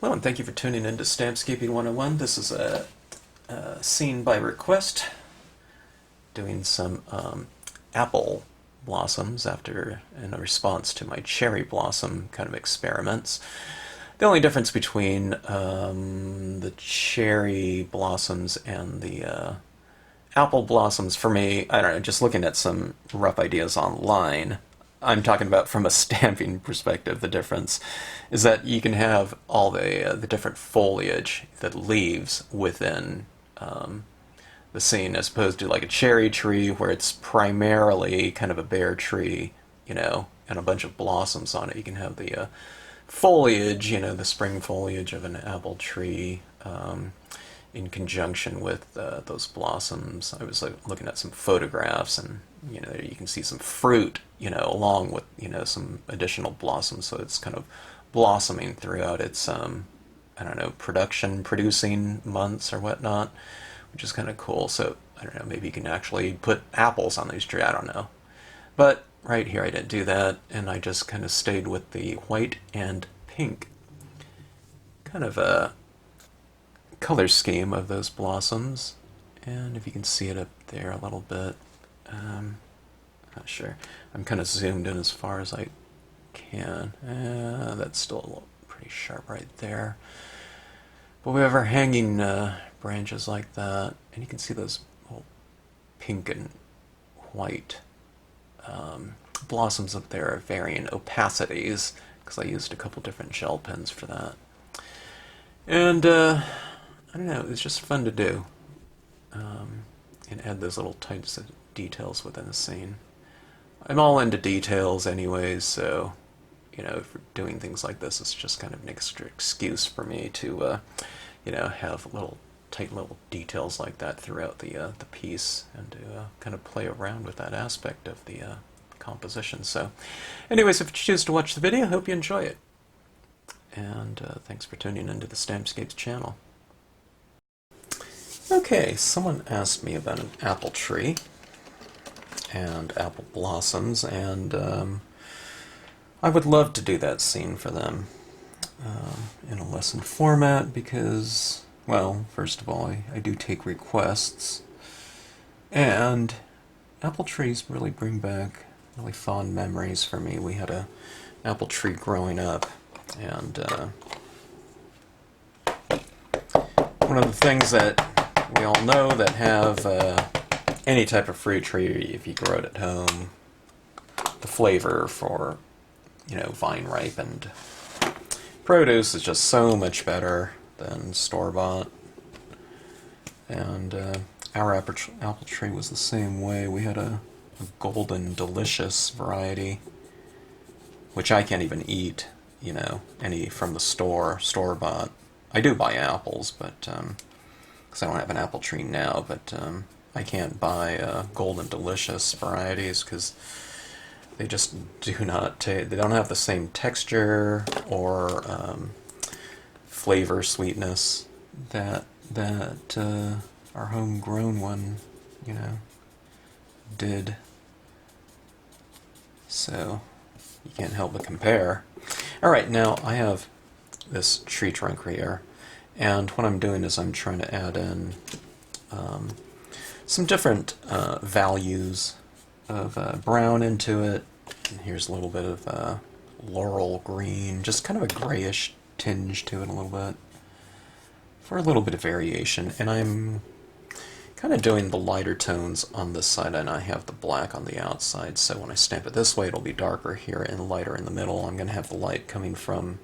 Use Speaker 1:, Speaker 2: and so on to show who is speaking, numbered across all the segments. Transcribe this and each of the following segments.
Speaker 1: Hello, and thank you for tuning in to Stampscaping 101. This is a scene by request, doing some apple blossoms in a response to my cherry blossom kind of experiments. The only difference between the cherry blossoms and the apple blossoms for me, I don't know, just looking at some rough ideas online, I'm talking about from a stamping perspective. The difference is that you can have all the different foliage, the leaves within the scene, as opposed to like a cherry tree where it's primarily kind of a bare tree, and a bunch of blossoms on it. You can have the foliage, the spring foliage of an apple tree, in conjunction with those blossoms. I was looking at some photographs, and you can see some fruit, along with some additional blossoms. So it's kind of blossoming throughout its I don't know, producing months or whatnot, which is kind of cool. So I don't know, maybe you can actually put apples on these trees. I don't know, but right here I didn't do that, and I just kind of stayed with the white and pink kind of a color scheme of those blossoms. And if you can see it up there a little bit, not sure. I'm kind of zoomed in as far as I can. That's still pretty sharp right there. But we have our hanging branches like that, and you can see those little pink and white blossoms up there of varying opacities, because I used a couple different gel pens for that. And I don't know, it was just fun to do, and add those little types of details within the scene. I'm all into details anyways, so if we're doing things like this, it's just kind of an extra excuse for me to have tight little details like that throughout the piece, and to kind of play around with that aspect of the composition. So anyways, if you choose to watch the video, I hope you enjoy it. And thanks for tuning into the Stampscapes channel. Okay, someone asked me about an apple tree and apple blossoms, and I would love to do that scene for them in a lesson format because, well, first of all, I do take requests, and apple trees really bring back really fond memories for me. We had an apple tree growing up, and one of the things that we all know that have any type of fruit tree, if you grow it at home, the flavor for vine ripened produce is just so much better than store-bought. And our apple tree was the same way. We had a golden delicious variety, which I can't even eat, any from the store-bought. I do buy apples, but because I don't have an apple tree now, but I can't buy golden delicious varieties because they just do not they don't have the same texture or flavor sweetness that our homegrown one did. So you can't help but compare. Alright, now I have this tree trunk here, and what I'm doing is I'm trying to add in some different values of brown into it. And here's a little bit of laurel green, just kind of a grayish tinge to it a little bit, for a little bit of variation. And I'm kind of doing the lighter tones on this side, and I have the black on the outside, so when I stamp it this way it'll be darker here and lighter in the middle. I'm going to have the light coming from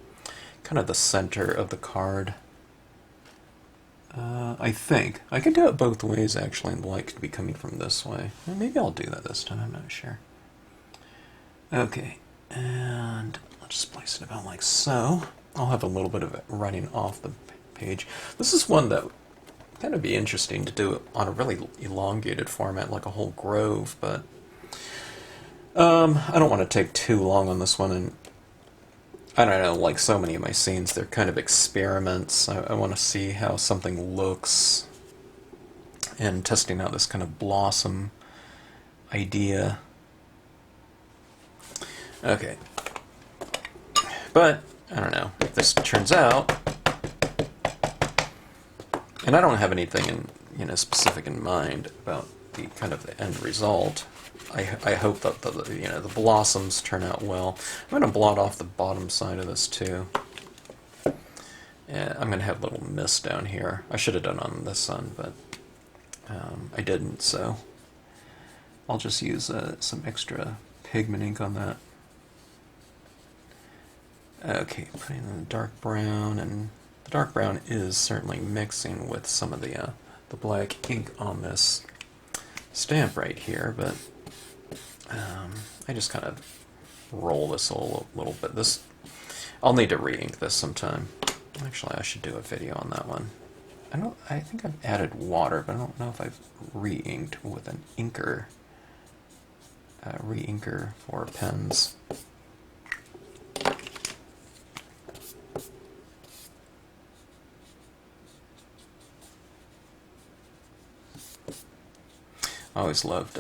Speaker 1: kind of the center of the card. I think. I could do it both ways actually, and the light could be coming from this way. Well, maybe I'll do that this time, I'm not sure. Okay, and I'll just place it about like so. I'll have a little bit of it running off the page. This is one that would kind of be interesting to do on a really elongated format, like a whole grove, but I don't want to take too long on this one, and I don't know, like so many of my scenes, they're kind of experiments. I want to see how something looks, and testing out this kind of blossom idea. Okay. But, I don't know, if this turns out And I don't have anything specific in mind about the kind of the end result. I hope that the blossoms turn out well. I'm going to blot off the bottom side of this too. And I'm going to have a little mist down here. I should have done on this sun, but I didn't, so I'll just use some extra pigment ink on that. Okay, putting in the dark brown, and the dark brown is certainly mixing with some of the black ink on this stamp right here, but I just kind of roll this a little bit. I'll need to re-ink this sometime. Actually, I should do a video on that one. I think I've added water, but I don't know if I've re-inked with an inker. Re-inker for pens. I always loved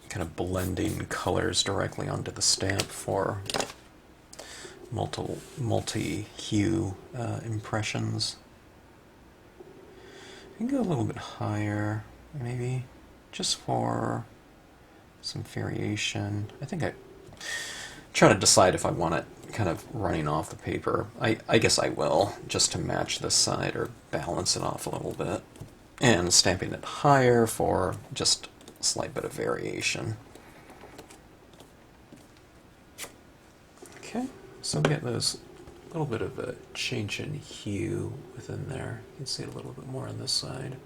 Speaker 1: kind of blending colors directly onto the stamp for multi-hue impressions. I can go a little bit higher, maybe, just for some variation. I think I'm trying to decide if I want it kind of running off the paper. I guess I will, just to match this side or balance it off a little bit. And stamping it higher for just a slight bit of variation. Okay, so get those little bit of a change in hue within there. You can see it a little bit more on this side.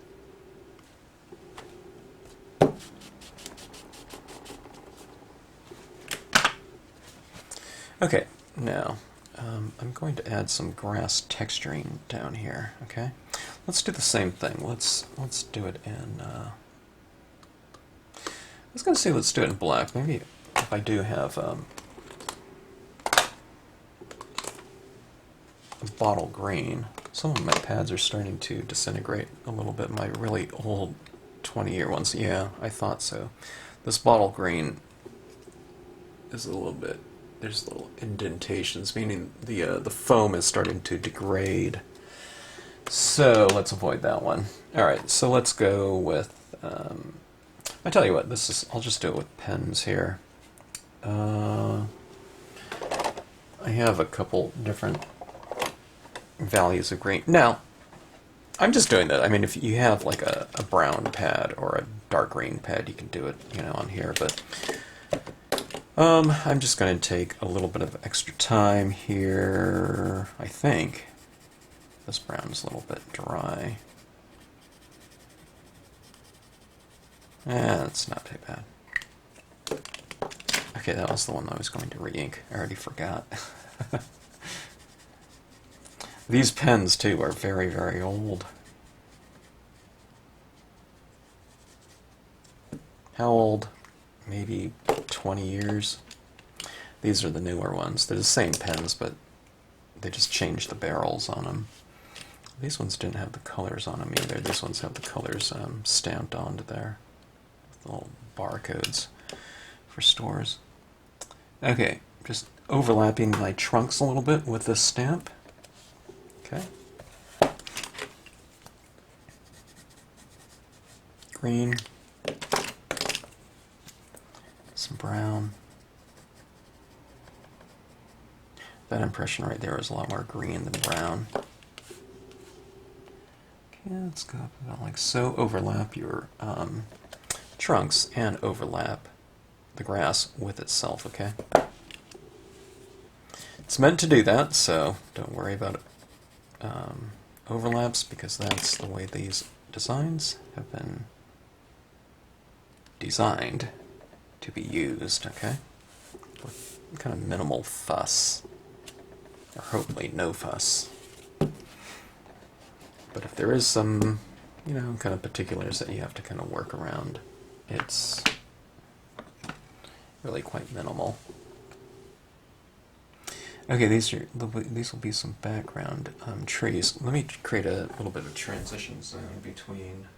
Speaker 1: Okay, now I'm going to add some grass texturing down here. Okay, let's do the same thing. Let's do it in. I was going to say let's do it in black. Maybe if I do have a bottle green. Some of my pads are starting to disintegrate a little bit. My really old 20-year ones. Yeah, I thought so. This bottle green is a little bit. There's little indentations, meaning the foam is starting to degrade. So let's avoid that one. All right, so let's go with. I tell you what, I'll just do it with pens here. I have a couple different values of green. Now, I'm just doing that. I mean, if you have like a brown pad or a dark green pad, you can do it, on here. But I'm just going to take a little bit of extra time here. I think this brown is a little bit dry. It's not too bad. Okay, that was the one I was going to re-ink. I already forgot. These pens, too, are very, very old. How old? Maybe 20 years. These are the newer ones. They're the same pens, but they just changed the barrels on them. These ones didn't have the colors on them either. These ones have the colors stamped onto there. With little barcodes for stores. Okay, just overlapping my trunks a little bit with this stamp. Okay. Green. Some brown. That impression right there is a lot more green than brown. Okay, let's go up about like so. Overlap your trunks and overlap the grass with itself, okay? It's meant to do that, so don't worry about it. Overlaps, because that's the way these designs have been designed to be used, okay? With kind of minimal fuss, or hopefully no fuss. But if there is some, kind of particulars that you have to kind of work around, it's really quite minimal. Okay, these will be some background trees. Let me create a little bit of transition zone between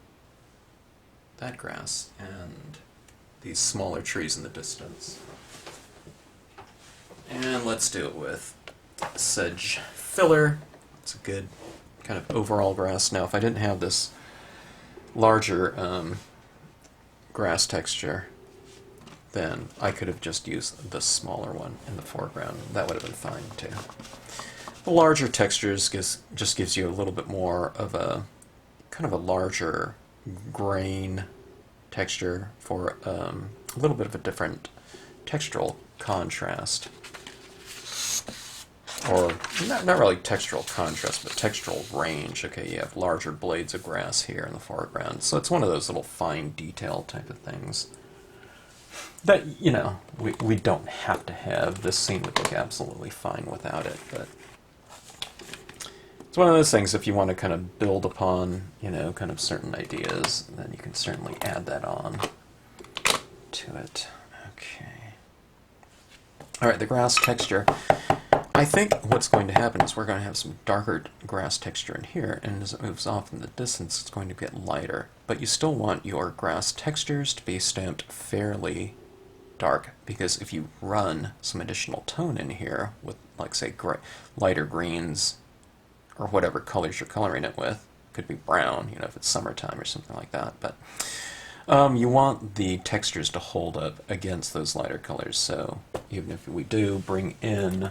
Speaker 1: that grass and these smaller trees in the distance. And let's do it with Sedge filler. It's a good kind of overall grass. Now, if I didn't have this larger grass texture, then I could have just used the smaller one in the foreground. That would have been fine too. The larger textures just gives you a little bit more of a kind of a larger grain texture for a little bit of a different textural contrast. Or not really textural contrast, but textural range. Okay, you have larger blades of grass here in the foreground. So it's one of those little fine detail type of things that, you know, we don't have to have. This scene would look absolutely fine without it, but it's one of those things, if you want to kind of build upon, you know, kind of certain ideas, then you can certainly add that on to it. Okay. All right, the grass texture. I think what's going to happen is we're going to have some darker grass texture in here, and as it moves off in the distance, it's going to get lighter. But you still want your grass textures to be stamped fairly dark, because if you run some additional tone in here with, like, say, lighter greens, or whatever colors you're coloring it with, could be brown, you know, if it's summertime or something like that, but you want the textures to hold up against those lighter colors. So even if we do bring in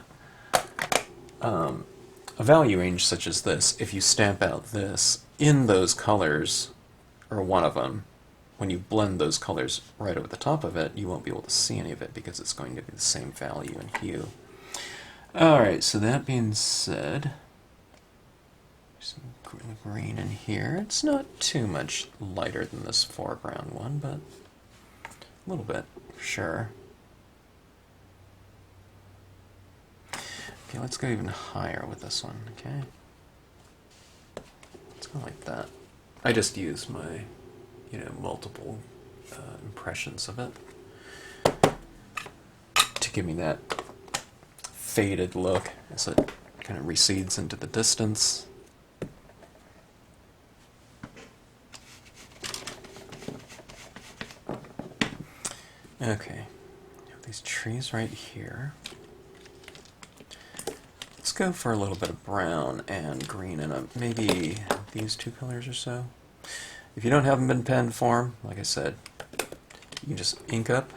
Speaker 1: a value range such as this, if you stamp out this in those colors, or one of them, when you blend those colors right over the top of it, you won't be able to see any of it because it's going to be the same value and hue. Alright, so that being said, some green in here. It's not too much lighter than this foreground one, but a little bit, sure. Okay, let's go even higher with this one, okay? Let's go like that. I just use my, you know, multiple impressions of it to give me that faded look as it kind of recedes into the distance. Okay, we have these trees right here. Let's go for a little bit of brown and green in maybe these two colors or so. If you don't have them in pen form, like I said, you can just ink up.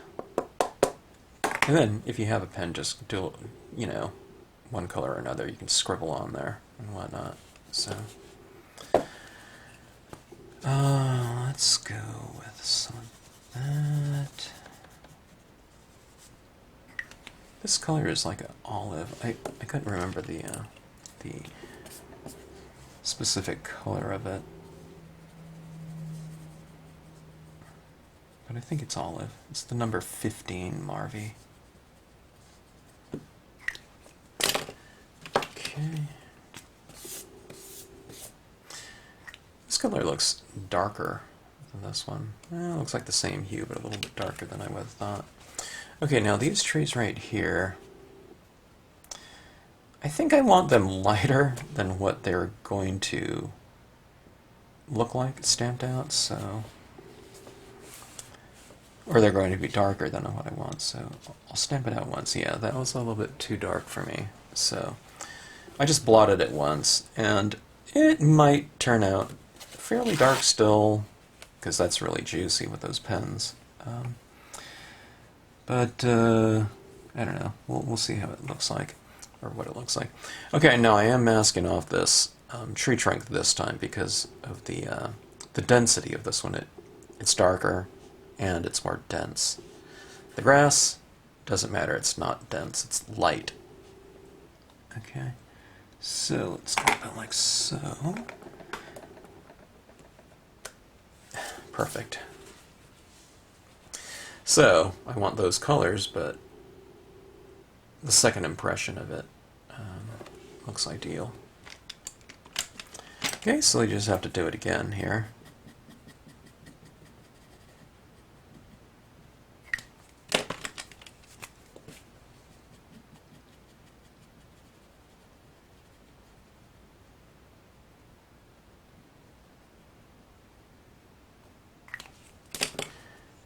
Speaker 1: And then if you have a pen, just do, you know, one color or another. You can scribble on there and whatnot. So let's go with some of that. This color is like an olive. I couldn't remember the specific color of it, but I think it's olive. It's the number 15 Marvy. Okay. This color looks darker than this one. It looks like the same hue, but a little bit darker than I would have thought. Okay, now these trees right here, I think I want them lighter than what they're going to look like stamped out, so, or they're going to be darker than what I want, so I'll stamp it out once. Yeah, that was a little bit too dark for me, so I just blotted it once, and it might turn out fairly dark still, because that's really juicy with those pens. But I don't know. We'll see how it looks like, or what it looks like. Okay, now I am masking off this tree trunk this time because of the density of this one. It's darker and it's more dense. The grass doesn't matter. It's not dense. It's light. Okay, so let's go about like so. Perfect. So, I want those colors, but the second impression of it looks ideal. Okay, so you just have to do it again here.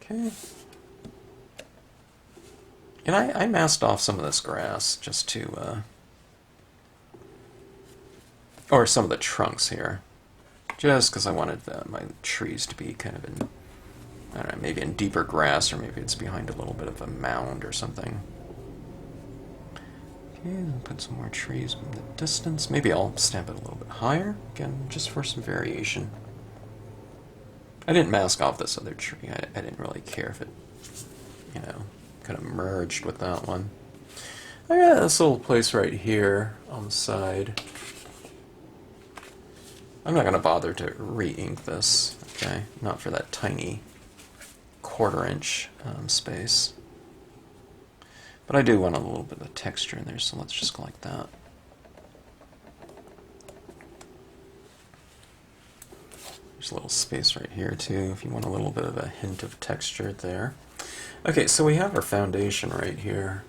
Speaker 1: Okay. And I masked off some of this grass just to or some of the trunks here, just because I wanted my trees to be kind of in, I don't know, maybe in deeper grass, or maybe it's behind a little bit of a mound or something. Okay, put some more trees in the distance. Maybe I'll stamp it a little bit higher, again, just for some variation. I didn't mask off this other tree. I didn't really care if it, you know, kind of merged with that one. I got this little place right here on the side. I'm not going to bother to re-ink this, okay? Not for that tiny quarter-inch space. But I do want a little bit of texture in there, so let's just go like that. There's a little space right here, too, if you want a little bit of a hint of texture there. Okay, so we have our foundation right here.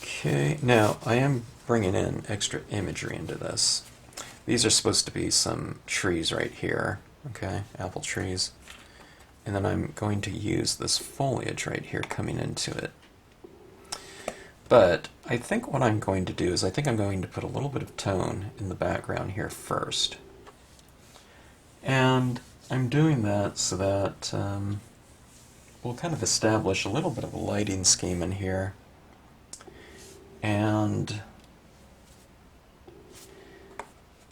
Speaker 1: Okay, now I am bringing in extra imagery into this. These are supposed to be some trees right here, okay, apple trees. And then I'm going to use this foliage right here coming into it. But I think what I'm going to do is I think I'm going to put a little bit of tone in the background here first. And I'm doing that so that we'll kind of establish a little bit of a lighting scheme in here. And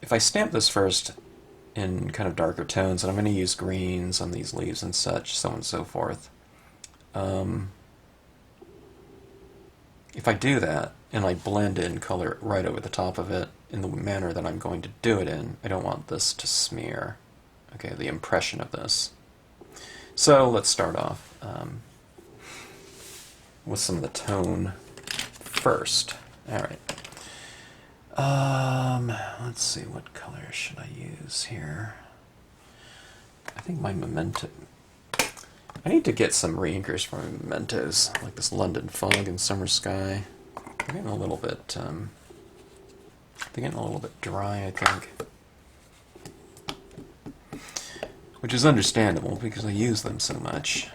Speaker 1: if I stamp this first in kind of darker tones, and I'm going to use greens on these leaves and such, so on and so forth. If I do that, and I blend in color right over the top of it in the manner that I'm going to do it in, I don't want this to smear, okay, the impression of this. So let's start off with some of the tone first. Alright. Let's see, what color should I use here? I think my memento... I need to get some reinkers for my mementos, like this London Fog and Summer Sky. They're getting a little bit, dry, I think. Which is understandable, because I use them so much.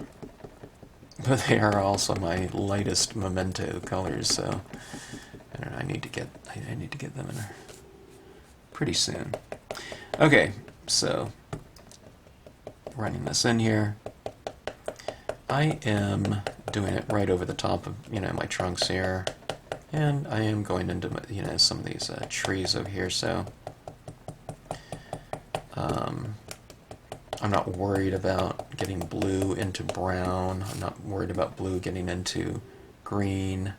Speaker 1: But they are also my lightest memento colors, so I don't know, I need to get them in pretty soon. Okay, so running this in here. I am doing it right over the top of, you know, my trunks here, and I am going into, you know, some of these trees over here, so I'm not worried about getting blue into brown. I'm not worried about blue getting into green.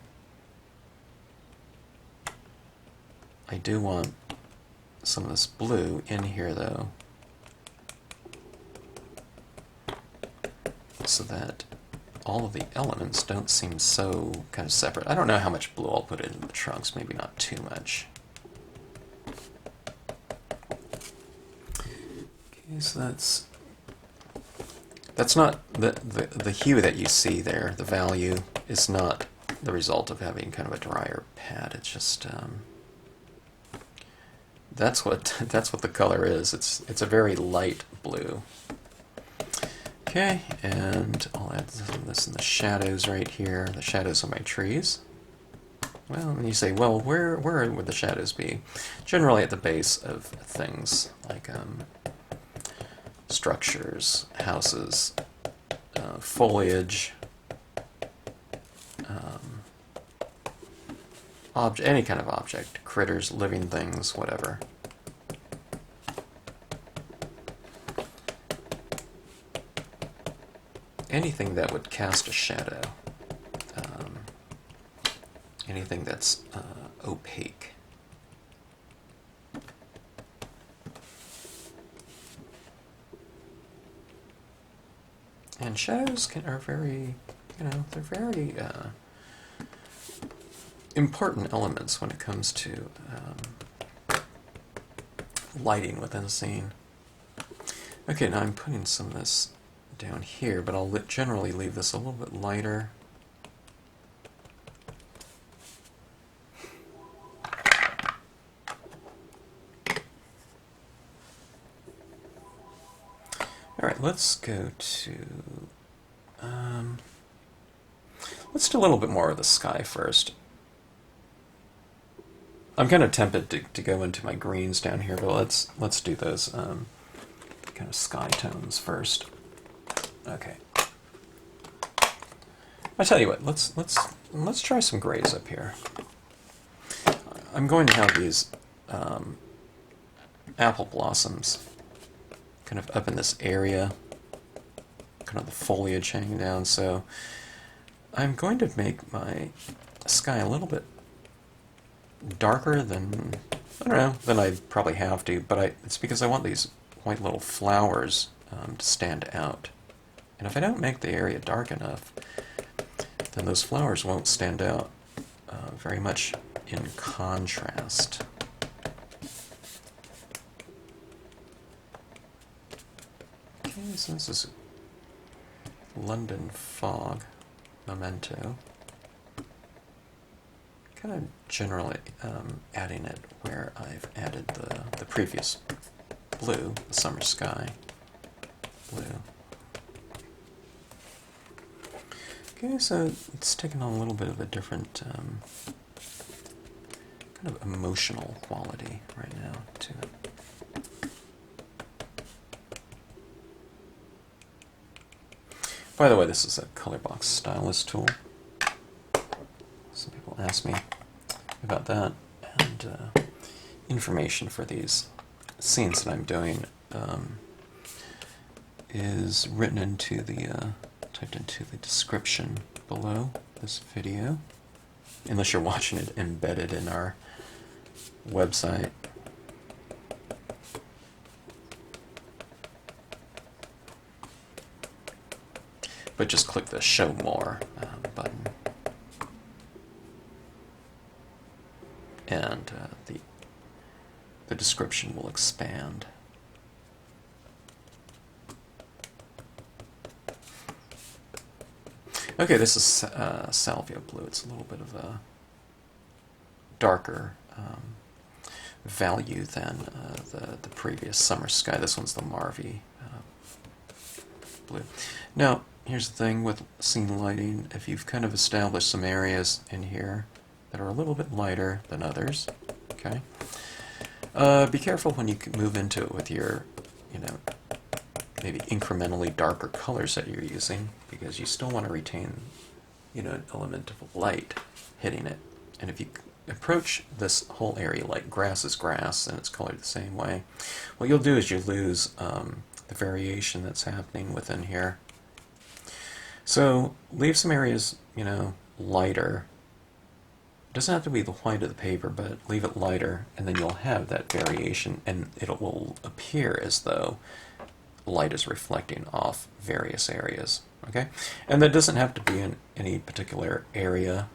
Speaker 1: I do want some of this blue in here, though, so that all of the elements don't seem so kind of separate. I don't know how much blue I'll put in the trunks, maybe not too much. Okay, so that's not the hue that you see there, the value is not the result of having kind of a drier pad. It's just that's what the color is. It's a very light blue. Okay, and I'll add some of this in the shadows right here. The shadows of my trees. Well, when you say, well, where would the shadows be? Generally at the base of things, like structures, houses, foliage, any kind of object, critters, living things, whatever. Anything that would cast a shadow, anything that's opaque. And shadows are very, you know, they're very important elements when it comes to lighting within a scene. Okay, now I'm putting some of this down here, but I'll generally leave this a little bit lighter. Alright, let's go to... let's do a little bit more of the sky first. I'm kind of tempted to go into my greens down here, but let's do those kind of sky tones first. Okay. I tell you what, let's try some grays up here. I'm going to have these apple blossoms kind of up in this area, kind of the foliage hanging down, so I'm going to make my sky a little bit darker than, I don't know, than I probably have to, but it's because I want these white little flowers to stand out. And if I don't make the area dark enough, then those flowers won't stand out very much in contrast. Okay, so this is London Fog Memento. Kind of generally adding it where I've added the previous blue, the summer sky blue. Okay, so it's taken on a little bit of a different kind of emotional quality right now to it. By the way, this is a color box stylus tool. Some people ask me about that, and information for these scenes that I'm doing is written into the typed into the description below this video, unless you're watching it embedded in our website. But just click the Show More button, and the description will expand. Okay, this is salvia blue. It's a little bit of a darker value than the previous summer sky. This one's the Wavy blue. Now, here's the thing with scene lighting. If you've kind of established some areas in here that are a little bit lighter than others, okay, be careful when you move into it with your, maybe incrementally darker colors that you're using, because you still want to retain, an element of light hitting it. And if you approach this whole area like grass is grass and it's colored the same way, what you'll do is you lose the variation that's happening within here. So leave some areas, lighter. It doesn't have to be the white of the paper, but leave it lighter, and then you'll have that variation, and it will appear as though light is reflecting off various areas. Okay, and that doesn't have to be in any particular area.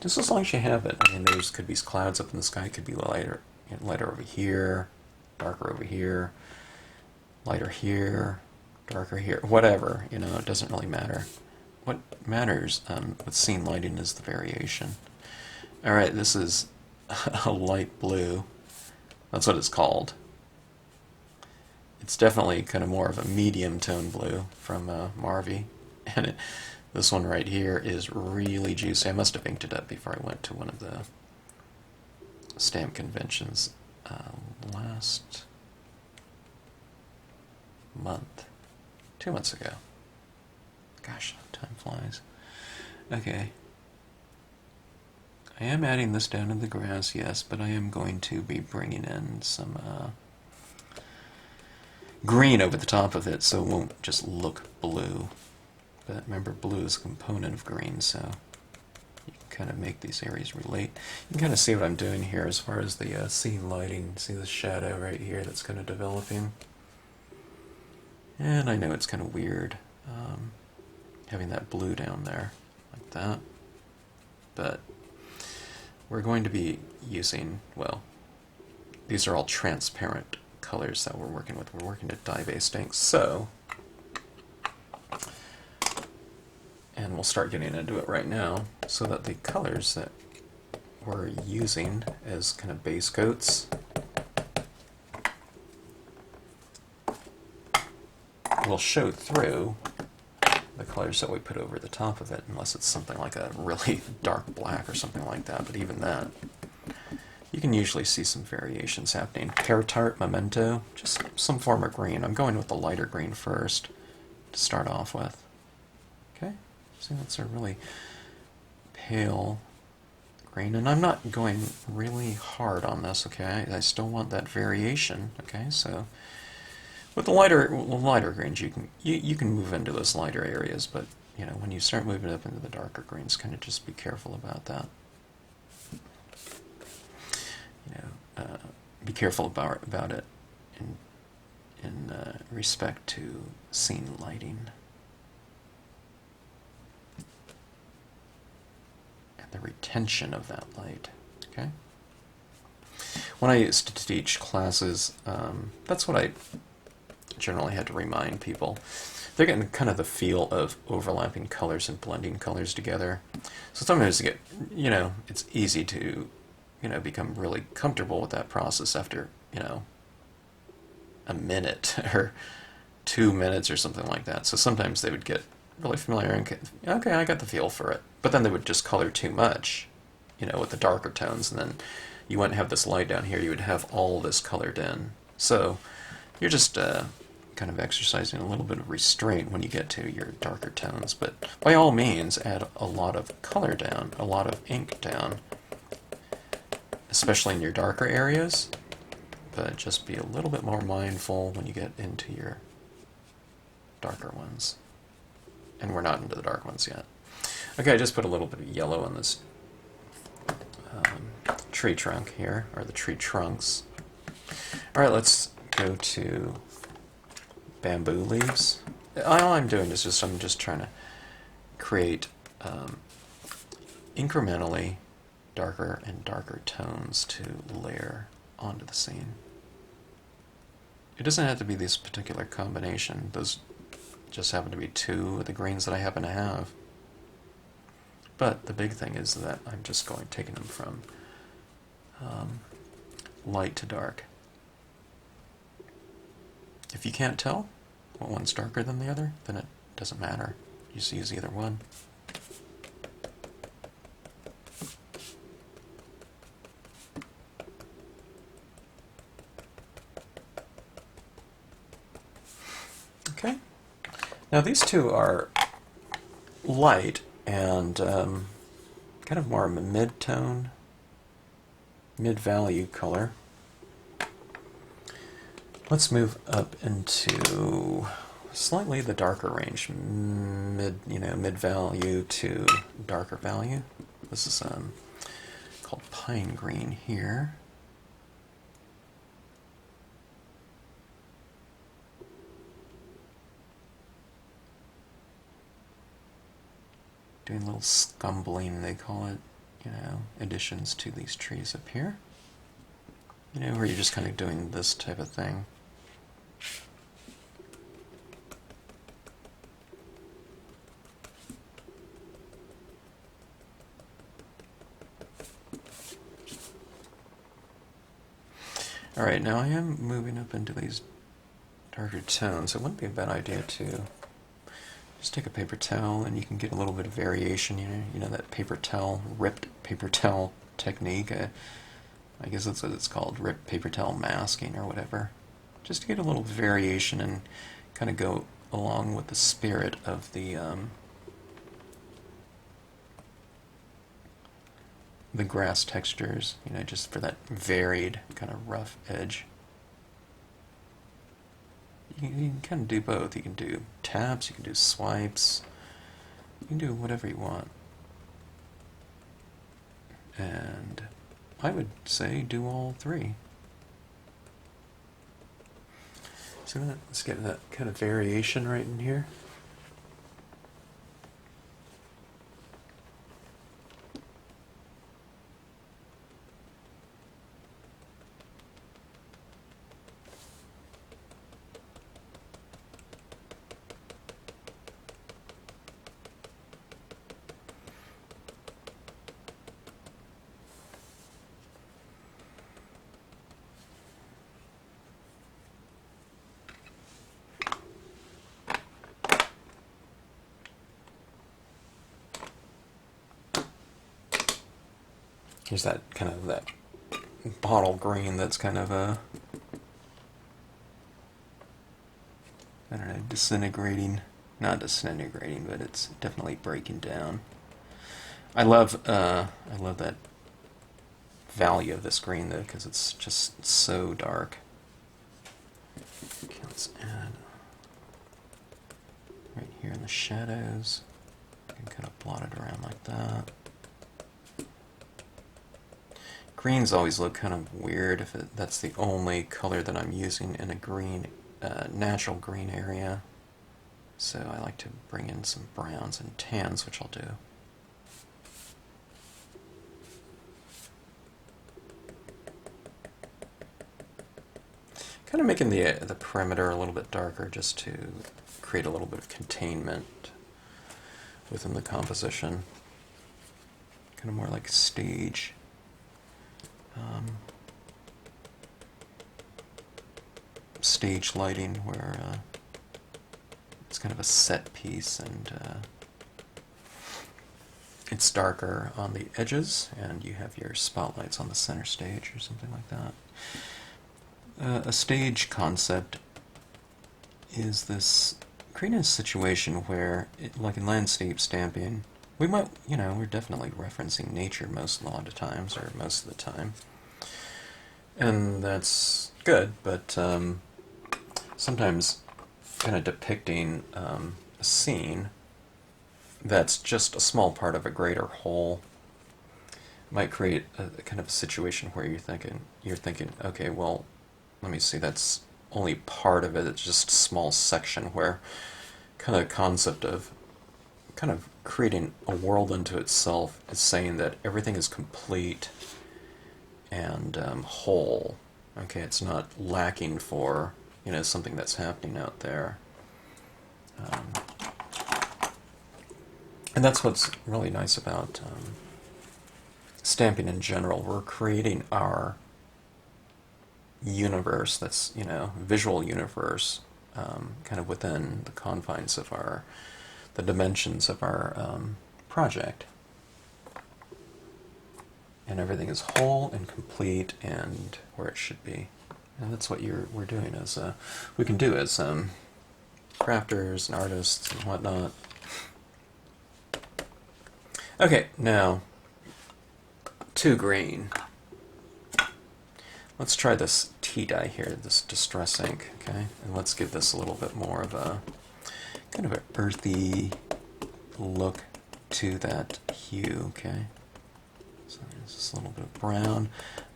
Speaker 1: Just as long as you have it. I mean, there's could be clouds up in the sky. It could be lighter, lighter over here, darker over here, lighter here, darker here. Whatever, it doesn't really matter. What matters with scene lighting is the variation. All right, this is a light blue. That's what it's called. It's definitely kind of more of a medium tone blue from Wavy, and this one right here is really juicy. I must have inked it up before I went to one of the stamp conventions last month, 2 months ago. Gosh, time flies. Okay. I am adding this down to the grass, yes, but I am going to be bringing in some green over the top of it, so it won't just look blue. But remember, blue is a component of green, so you can kind of make these areas relate. You can kind of see what I'm doing here as far as the scene lighting. See the shadow right here that's kind of developing? And I know it's kind of weird having that blue down there like that, but we're going to be using, well, these are all transparent colors that we're working with. We're working at dye-based inks, so, and we'll start getting into it right now, so that the colors that we're using as kind of base coats will show through the colors that we put over the top of it, unless it's something like a really dark black or something like that. But even that, you can usually see some variations happening. Pear tart, memento, just some form of green. I'm going with the lighter green first to start off with. Okay, see, that's a really pale green, and I'm not going really hard on this. Okay, I still want that variation. Okay, so with the lighter greens, you can move into those lighter areas, but you know, when you start moving up into the darker greens, kind of just be careful about that. You know, be careful about it in respect to scene lighting and the retention of that light. Okay. When I used to teach classes, that's what I generally had to remind people. They're getting kind of the feel of overlapping colors and blending colors together. So sometimes you get, you know, it's easy to, you know, become really comfortable with that process after, you know, a minute or 2 minutes or something like that. So sometimes they would get really familiar and, okay, I got the feel for it. But then they would just color too much, you know, with the darker tones, and then you wouldn't have this light down here. You would have all this colored in. So you're just kind of exercising a little bit of restraint when you get to your darker tones. But by all means, add a lot of color down, a lot of ink down, especially in your darker areas. But just be a little bit more mindful when you get into your darker ones. And we're not into the dark ones yet. Okay, I just put a little bit of yellow on this tree trunk here, or the tree trunks. Alright, let's go to bamboo leaves. All I'm doing is I'm just trying to create incrementally darker and darker tones to layer onto the scene. It doesn't have to be this particular combination. Those just happen to be two of the greens that I happen to have. But the big thing is that I'm just taking them from light to dark. If you can't tell what one's darker than the other, then it doesn't matter. You just use either one. Okay. Now these two are light and kind of more of a mid-tone, mid-value color. Let's move up into slightly the darker range, mid-value to darker value. This is called pine green here. Doing a little scumbling, they call it, you know, additions to these trees up here. You know, where you're just kind of doing this type of thing. Alright, now I am moving up into these darker tones. It wouldn't be a bad idea to just take a paper towel, and you can get a little bit of variation, you know that paper towel, ripped paper towel technique. I guess that's what it's called, ripped paper towel masking or whatever. Just to get a little variation and kind of go along with the spirit of the grass textures, you know, just for that varied kind of rough edge. You can kind of do both. You can do taps, you can do swipes, you can do whatever you want. And I would say do all three. So let's get that kind of variation right in here. Here's that kind of that bottle green that's kind of I don't know, disintegrating. Not disintegrating, but it's definitely breaking down. I love that value of this green though, because it's just so dark. Okay, let's add right here in the shadows. I can kind of blot it around like that. Greens always look kind of weird if that's the only color that I'm using in a green, natural green area. So I like to bring in some browns and tans, which I'll do. Kind of making the perimeter a little bit darker just to create a little bit of containment within the composition. Kind of more like stage. Stage lighting where it's kind of a set piece and it's darker on the edges and you have your spotlights on the center stage or something like that. A stage concept is this creating a situation where, like in landscape stamping, we might, we're definitely referencing nature most a lot of times, or most of the time. And that's good, but sometimes kind of depicting a scene that's just a small part of a greater whole might create a kind of a situation where you're thinking, okay, well, let me see, that's only part of it, it's just a small section where kind of the concept of kind of creating a world unto itself is saying that everything is complete and whole. Okay, it's not lacking for, something that's happening out there. And that's what's really nice about stamping in general. We're creating our universe that's, visual universe, kind of within the confines of the dimensions of our project. And everything is whole and complete and where it should be. And that's what we're doing we can do as crafters and artists and whatnot. Okay, now, to green. Let's try this tea dye here, this Distress ink, okay? And let's give this a little bit more of a kind of an earthy look to that hue, okay? So there's just a little bit of brown.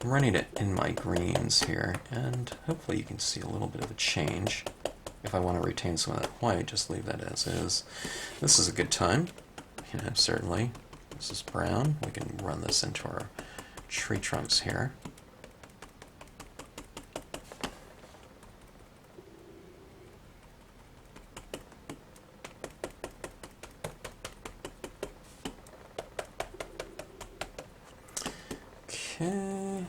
Speaker 1: I'm running it in my greens here, and hopefully you can see a little bit of a change. If I want to retain some of that white, just leave that as is. This is a good time, certainly. This is brown. We can run this into our tree trunks here. Okay.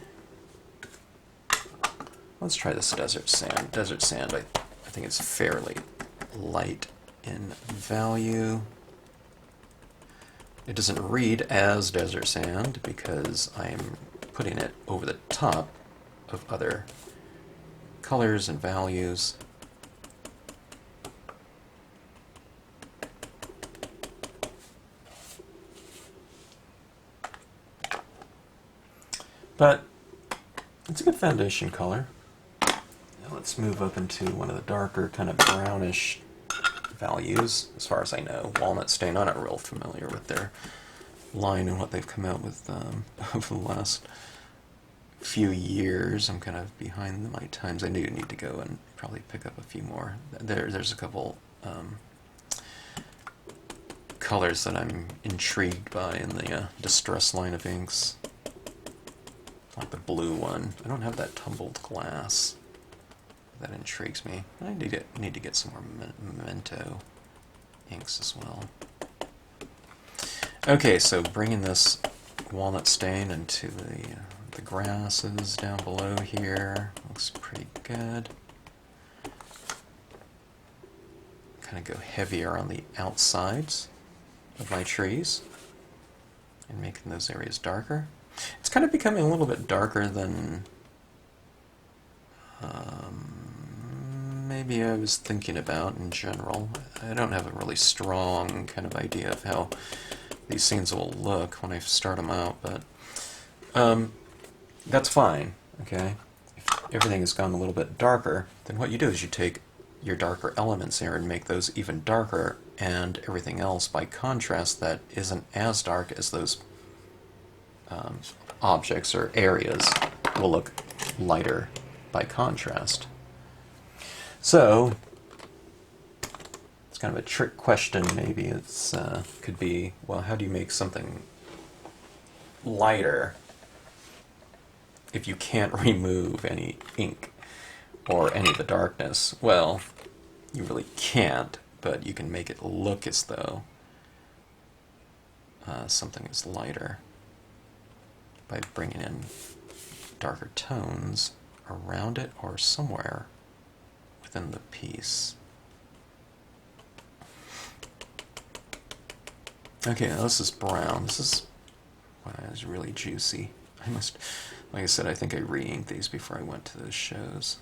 Speaker 1: Let's try this desert sand. Desert sand, I think it's fairly light in value. It doesn't read as desert sand because I'm putting it over the top of other colors and values. But it's a good foundation color. Now let's move up into one of the darker, kind of brownish values, as far as I know. Walnut stain, I'm not real familiar with their line and what they've come out with over the last few years. I'm kind of behind my times. I do need to go and probably pick up a few more. There's a couple colors that I'm intrigued by in the Distress line of inks. Like the blue one. I don't have that tumbled glass. That intrigues me. I need to get some more Memento inks as well. Okay, so bringing this walnut stain into the grasses down below here. Looks pretty good. Kind of go heavier on the outsides of my trees and making those areas darker. It's kind of becoming a little bit darker than maybe I was thinking about in general. I don't have a really strong kind of idea of how these scenes will look when I start them out, but that's fine, okay? If everything has gone a little bit darker, then what you do is you take your darker elements here and make those even darker, and everything else, by contrast, that isn't as dark as those objects or areas will look lighter by contrast. So, it's kind of a trick question, maybe. It's could be, well, how do you make something lighter if you can't remove any ink or any of the darkness? Well, you really can't, but you can make it look as though something is lighter by bringing in darker tones around it or somewhere within the piece. Okay, now this is brown. This is, wow, it's really juicy. I must, like I said, I think I re-inked these before I went to those shows.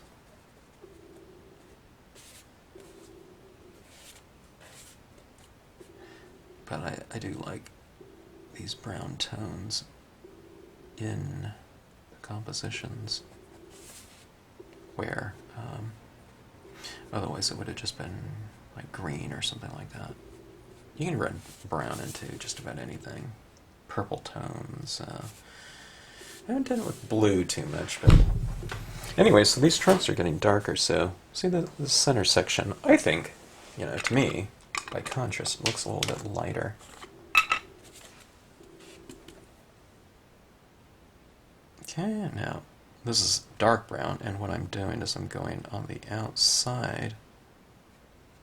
Speaker 1: But I do like these brown tones in compositions where otherwise it would have just been like green or something like that. You can run brown into just about anything. Purple tones. I haven't done it with blue too much, but anyway, so these trunks are getting darker, so see the center section, I think, you know, to me, by contrast, it looks a little bit lighter. Okay, now this is dark brown, and what I'm doing is I'm going on the outside.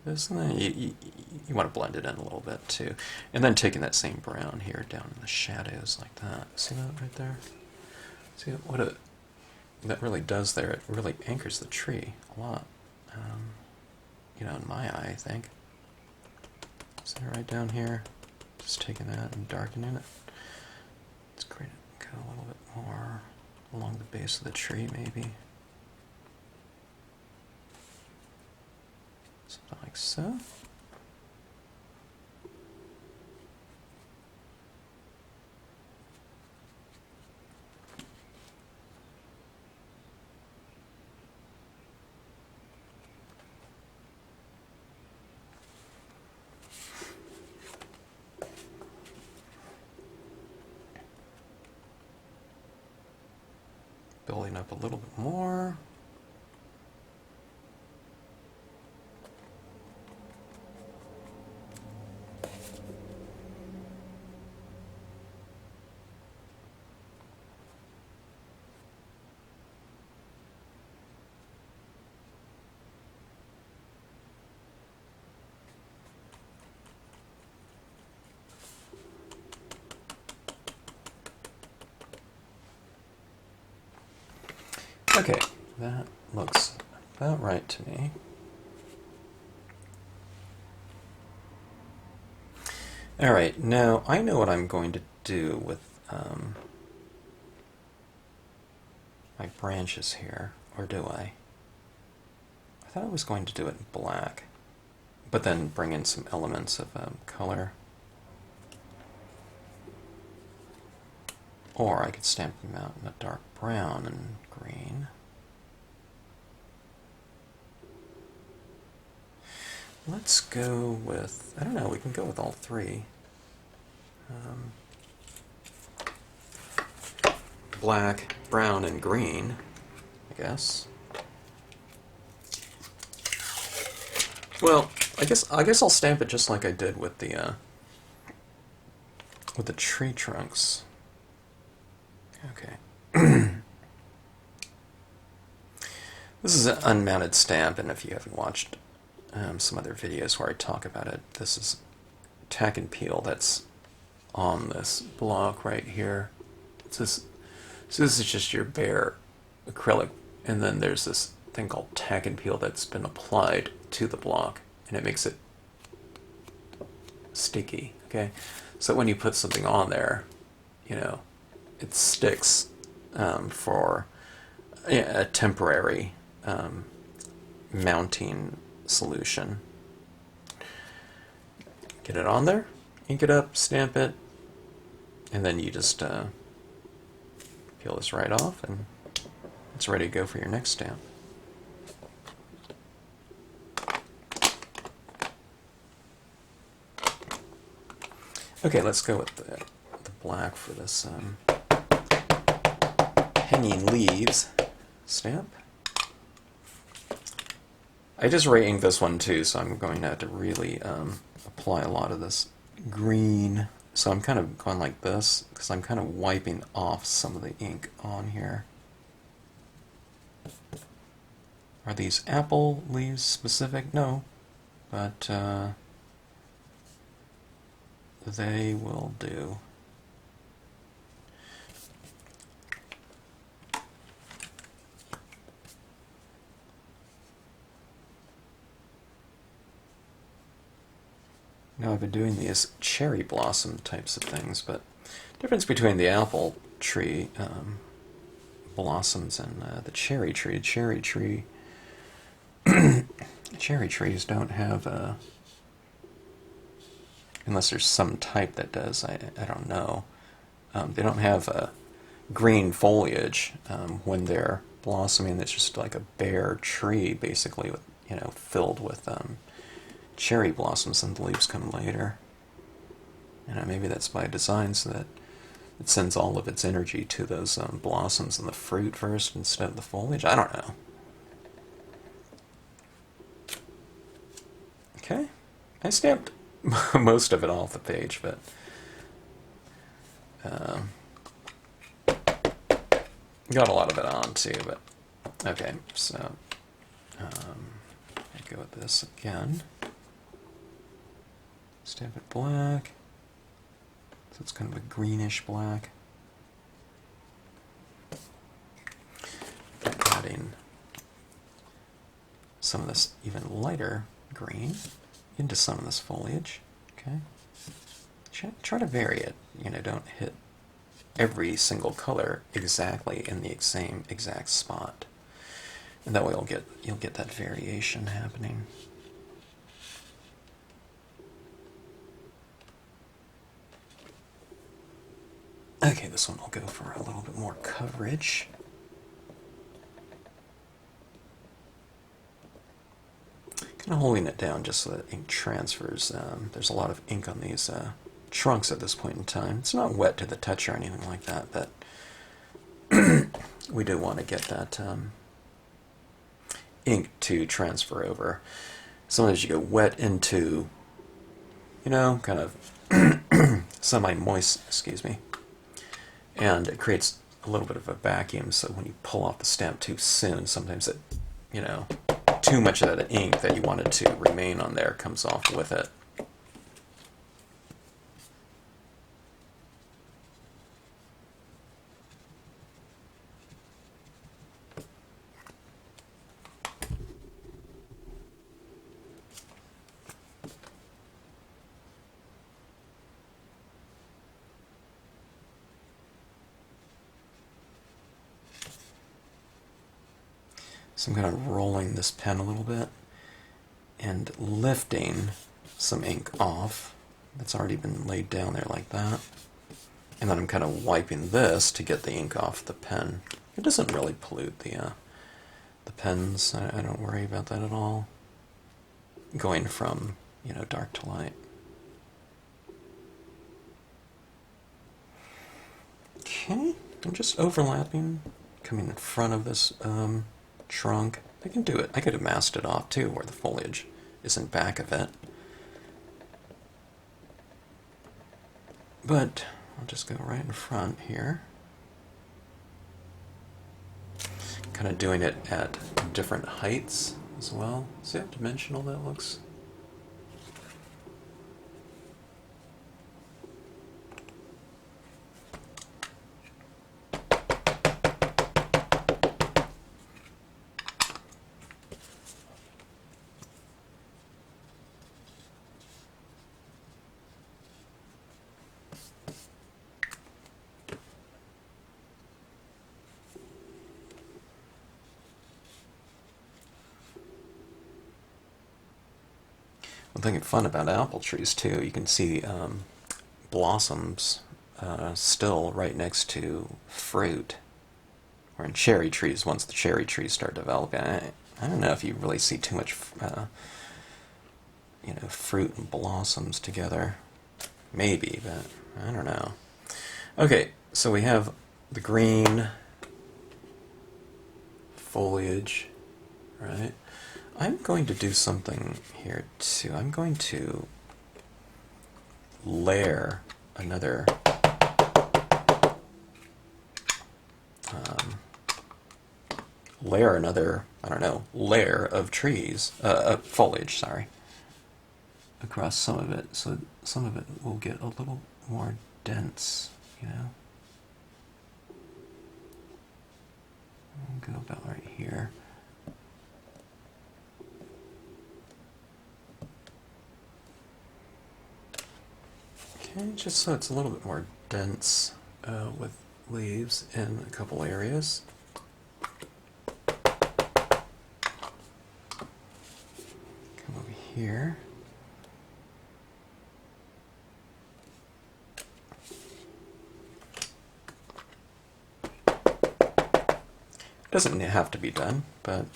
Speaker 1: You want to blend it in a little bit too, and then taking that same brown here down in the shadows like that. See that right there? See what that really does there? It really anchors the tree a lot. You know, in my eye, I think. See right down here? Just taking that and darkening it. Let's create it, go a little bit more along the base of the tree, maybe. Something like so. Building up a little bit more. Okay, that looks about right to me. Alright, now I know what I'm going to do with my branches here, or do I? I thought I was going to do it in black, but then bring in some elements of color. Or I could stamp them out in a dark brown and green. Let's go with, I don't know, we can go with all three. Black, brown, and green, I guess. Well, I guess I'll stamp it just like I did with the tree trunks. Okay. This is an unmounted stamp, and if you haven't watched some other videos where I talk about it, this is tack and peel that's on this block right here. So this is just your bare acrylic, and then there's this thing called tack and peel that's been applied to the block, and it makes it sticky, okay? So when you put something on there, you know, it sticks for a temporary mounting solution. Get it on there, ink it up, stamp it, and then you just peel this right off and it's ready to go for your next stamp. Okay, let's go with the black for this hanging leaves stamp. I just re-inked this one too, so I'm going to have to really apply a lot of this green. So I'm kind of going like this because I'm kind of wiping off some of the ink on here. Are these apple leaves specific? No, but they will do. Now I've been doing these cherry blossom types of things, but the difference between the apple tree blossoms and the cherry tree. Cherry trees don't have unless there's some type that does. I don't know. They don't have green foliage when they're blossoming. It's just like a bare tree, basically, with filled with cherry blossoms, and the leaves come later. Maybe that's by design, so that it sends all of its energy to those blossoms and the fruit first instead of the foliage. I don't know. Okay, I stamped most of it off the page, but got a lot of it on too. But okay, so I go with this again. Stamp it black, so it's kind of a greenish black. Adding some of this even lighter green into some of this foliage. Okay, try to vary it. Don't hit every single color exactly in the same exact spot, and that way you'll get that variation happening. Okay, this one will go for a little bit more coverage. Kind of holding it down just so that ink transfers. There's a lot of ink on these trunks at this point in time. It's not wet to the touch or anything like that, but we do want to get that ink to transfer over. Sometimes you go wet into, kind of semi-moist, excuse me, and it creates a little bit of a vacuum, so when you pull off the stamp too soon, sometimes it, too much of that ink that you wanted to remain on there comes off with it. So I'm kind of rolling this pen a little bit and lifting some ink off that's already been laid down there like that. And then I'm kind of wiping this to get the ink off the pen. It doesn't really pollute the pens. I don't worry about that at all. Going from, dark to light. Okay, I'm just overlapping, coming in front of this trunk. I can do it. I could have masked it off too, where the foliage isn't back of it. But I'll just go right in front here. Kind of doing it at different heights as well. See how dimensional that looks? something fun about apple trees too. You can see blossoms still right next to fruit. Or in cherry trees, once the cherry trees start developing, I don't know if you really see too much, fruit and blossoms together. Maybe, but I don't know. Okay, so we have the green foliage, right? I'm going to do something here too. I'm going to layer another layer of trees, foliage, sorry, across some of it, so some of it will get a little more dense, I'll go about right here. Okay, just so it's a little bit more dense with leaves in a couple areas. Come over here. Doesn't have to be done, but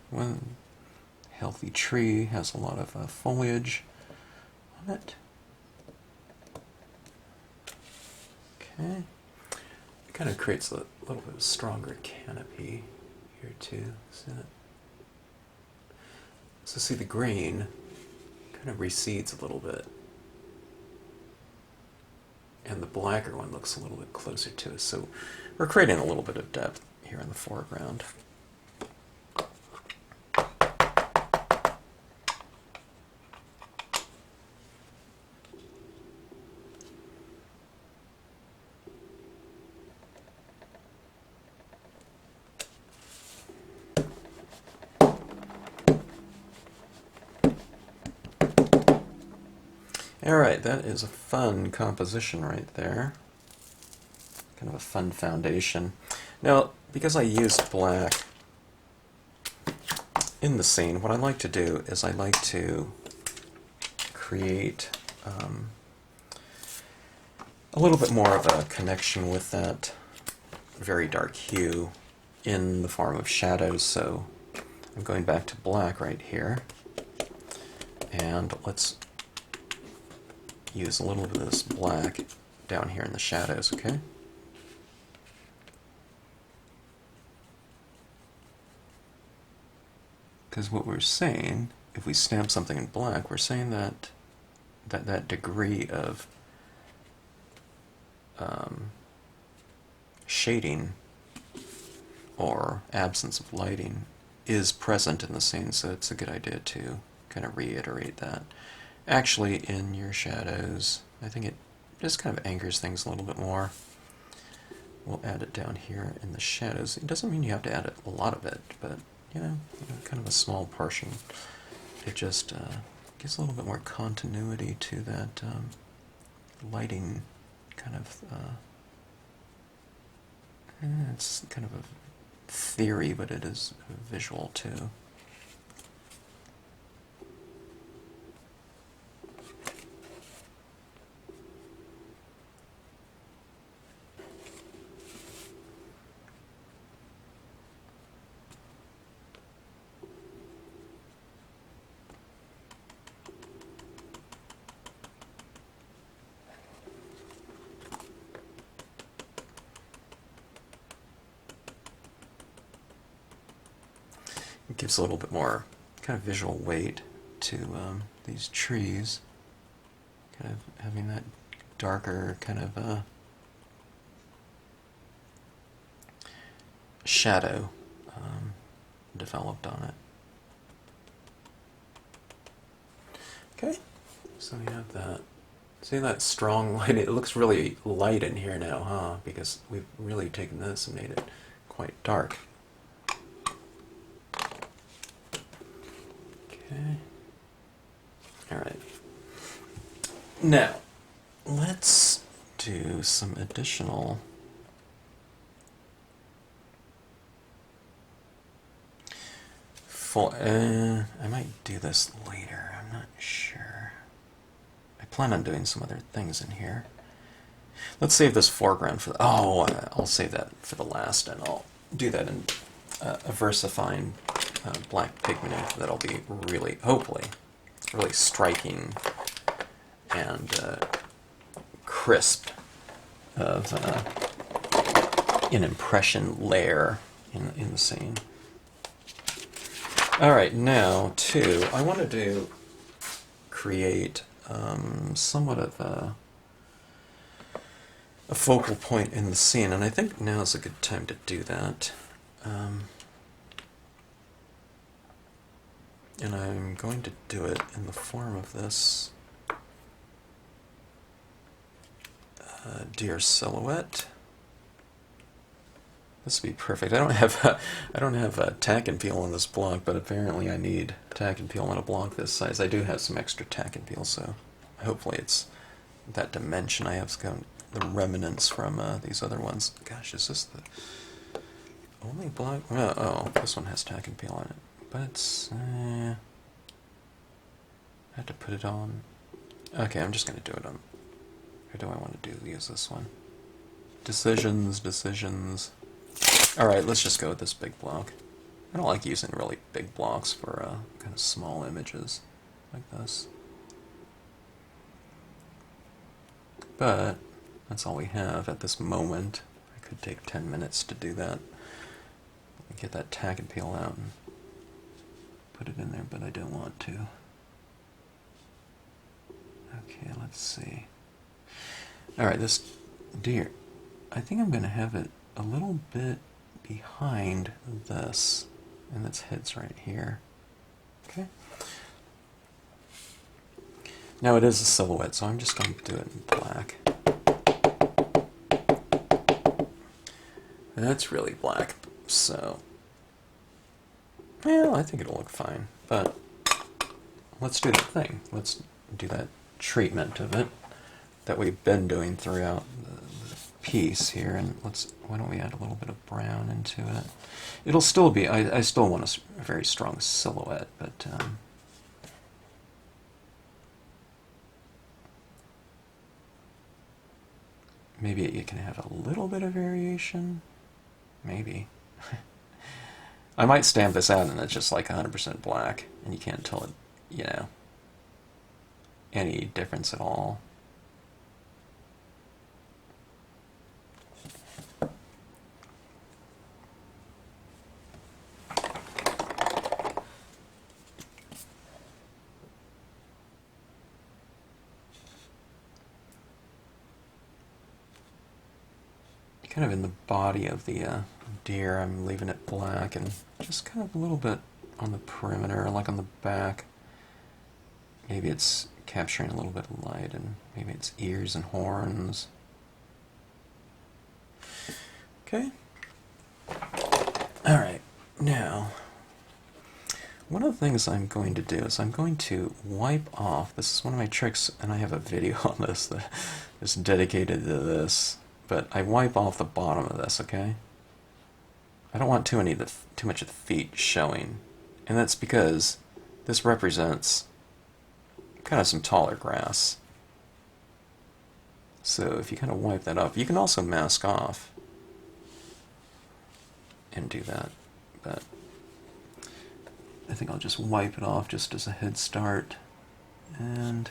Speaker 1: when a healthy tree has a lot of foliage on it. Okay, it kind of creates a little bit of stronger canopy here too. So see, the green kind of recedes a little bit, and the blacker one looks a little bit closer to us. So we're creating a little bit of depth here in the foreground. Alright, that is a fun composition right there. Kind of a fun foundation. Now, because I used black in the scene, what I like to do is I like to create a little bit more of a connection with that very dark hue in the form of shadows. So I'm going back to black right here, and let's use a little bit of this black down here in the shadows, okay? Because what we're saying, if we stamp something in black, we're saying that that degree of shading or absence of lighting is present in the scene, so it's a good idea to kind of reiterate that. Actually, in your shadows, I think it just kind of anchors things a little bit more. We'll add it down here in the shadows. It doesn't mean you have to add a lot of it, but kind of a small portion. It just gives a little bit more continuity to that lighting kind of. It's kind of a theory, but it is visual too. It gives a little bit more kind of visual weight to these trees, kind of having that darker kind of shadow developed on it. Okay, so we have that. See that strong light? It looks really light in here now, huh? Because we've really taken this and made it quite dark. Okay. Alright. Now, let's do some additional full. I might do this later. I'm not sure. I plan on doing some other things in here. Let's save this foreground for. I'll save that for the last, and I'll do that in a versifying black pigment ink that'll be really, hopefully, really striking and crisp of an impression layer in the scene. All right, now I wanted to create somewhat of a focal point in the scene, and I think now is a good time to do that. And I'm going to do it in the form of this deer silhouette. This would be perfect. I don't have a tack and peel on this block, but apparently I need tack and peel on a block this size. I do have some extra tack and peel, so hopefully it's that dimension. I have the remnants from these other ones. Gosh, is this the only block? Oh, this one has tack and peel on it. But it's, I have to put it on. Okay, I'm just going to do it on, or do I want to use this one? Decisions. Alright, let's just go with this big block. I don't like using really big blocks for kind of small images like this. But that's all we have at this moment. I could take 10 minutes to do that. Get that tack and peel out and put it in there, but I don't want to. Okay, let's see. Alright, this deer, I think I'm going to have it a little bit behind this, and its head's right here. Okay. Now it is a silhouette, so I'm just going to do it in black. That's really black, so well, I think it'll look fine, but let's do the thing. Let's do that treatment of it that we've been doing throughout the piece here, and why don't we add a little bit of brown into it? It'll still be, I still want a very strong silhouette, but maybe you can have a little bit of variation. Maybe. I might stamp this out and it's just like 100% black, and you can't tell it, any difference at all. Kind of in the body of the deer, I'm leaving it black, and just kind of a little bit on the perimeter, like on the back. Maybe it's capturing a little bit of light, and maybe it's ears and horns. Okay. Alright, now, one of the things I'm going to do is I'm going to wipe off, this is one of my tricks, and I have a video on this that is dedicated to this. But I wipe off the bottom of this, okay? I don't want too much of the feet showing. And that's because this represents kind of some taller grass. So if you kind of wipe that off, you can also mask off and do that. But I think I'll just wipe it off just as a head start. And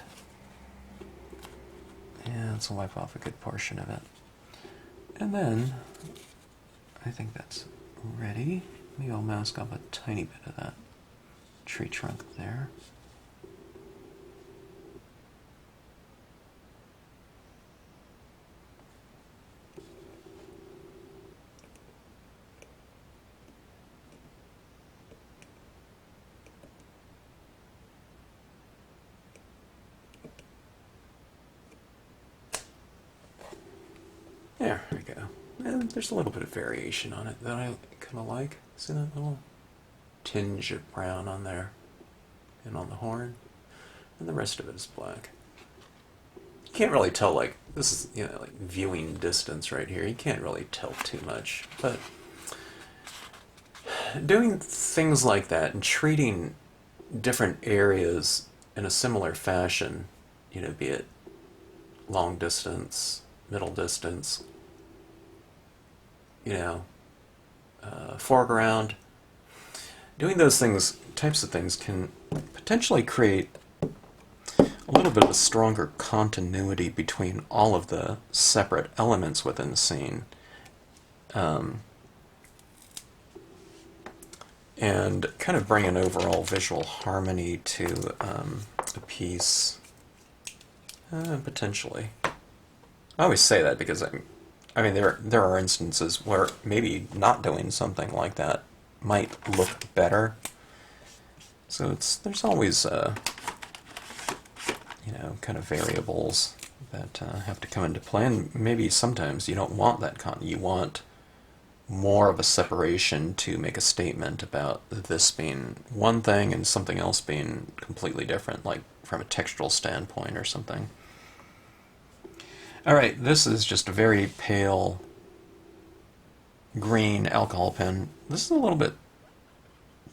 Speaker 1: yeah, let's wipe off a good portion of it. And then, I think that's ready. Maybe I'll mask up a tiny bit of that tree trunk there. There we go. And there's a little bit of variation on it that I kind of like. See that little tinge of brown on there and on the horn? And the rest of it is black. You can't really tell, like, this is, like viewing distance right here. You can't really tell too much, but doing things like that and treating different areas in a similar fashion, be it long distance, middle distance, foreground, doing those types of things can potentially create a little bit of a stronger continuity between all of the separate elements within the scene. And kind of bring an overall visual harmony to a piece, potentially. I always say that because I mean there are instances where maybe not doing something like that might look better. So there's always kind of variables that have to come into play, and maybe sometimes you don't want that you want more of a separation to make a statement about this being one thing and something else being completely different, like from a textural standpoint or something. Alright, this is just a very pale green alcohol pen. This is a little bit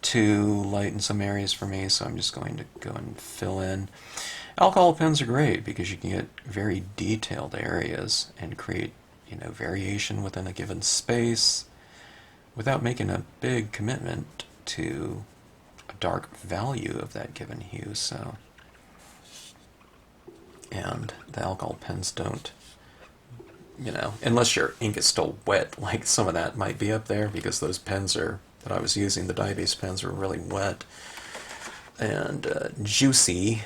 Speaker 1: too light in some areas for me, so I'm just going to go and fill in. Alcohol pens are great because you can get very detailed areas and create variation within a given space without making a big commitment to a dark value of that given hue. So, and the alcohol pens don't, unless your ink is still wet, like some of that might be up there, because those pens that I was using, the dye-based pens, are really wet and juicy.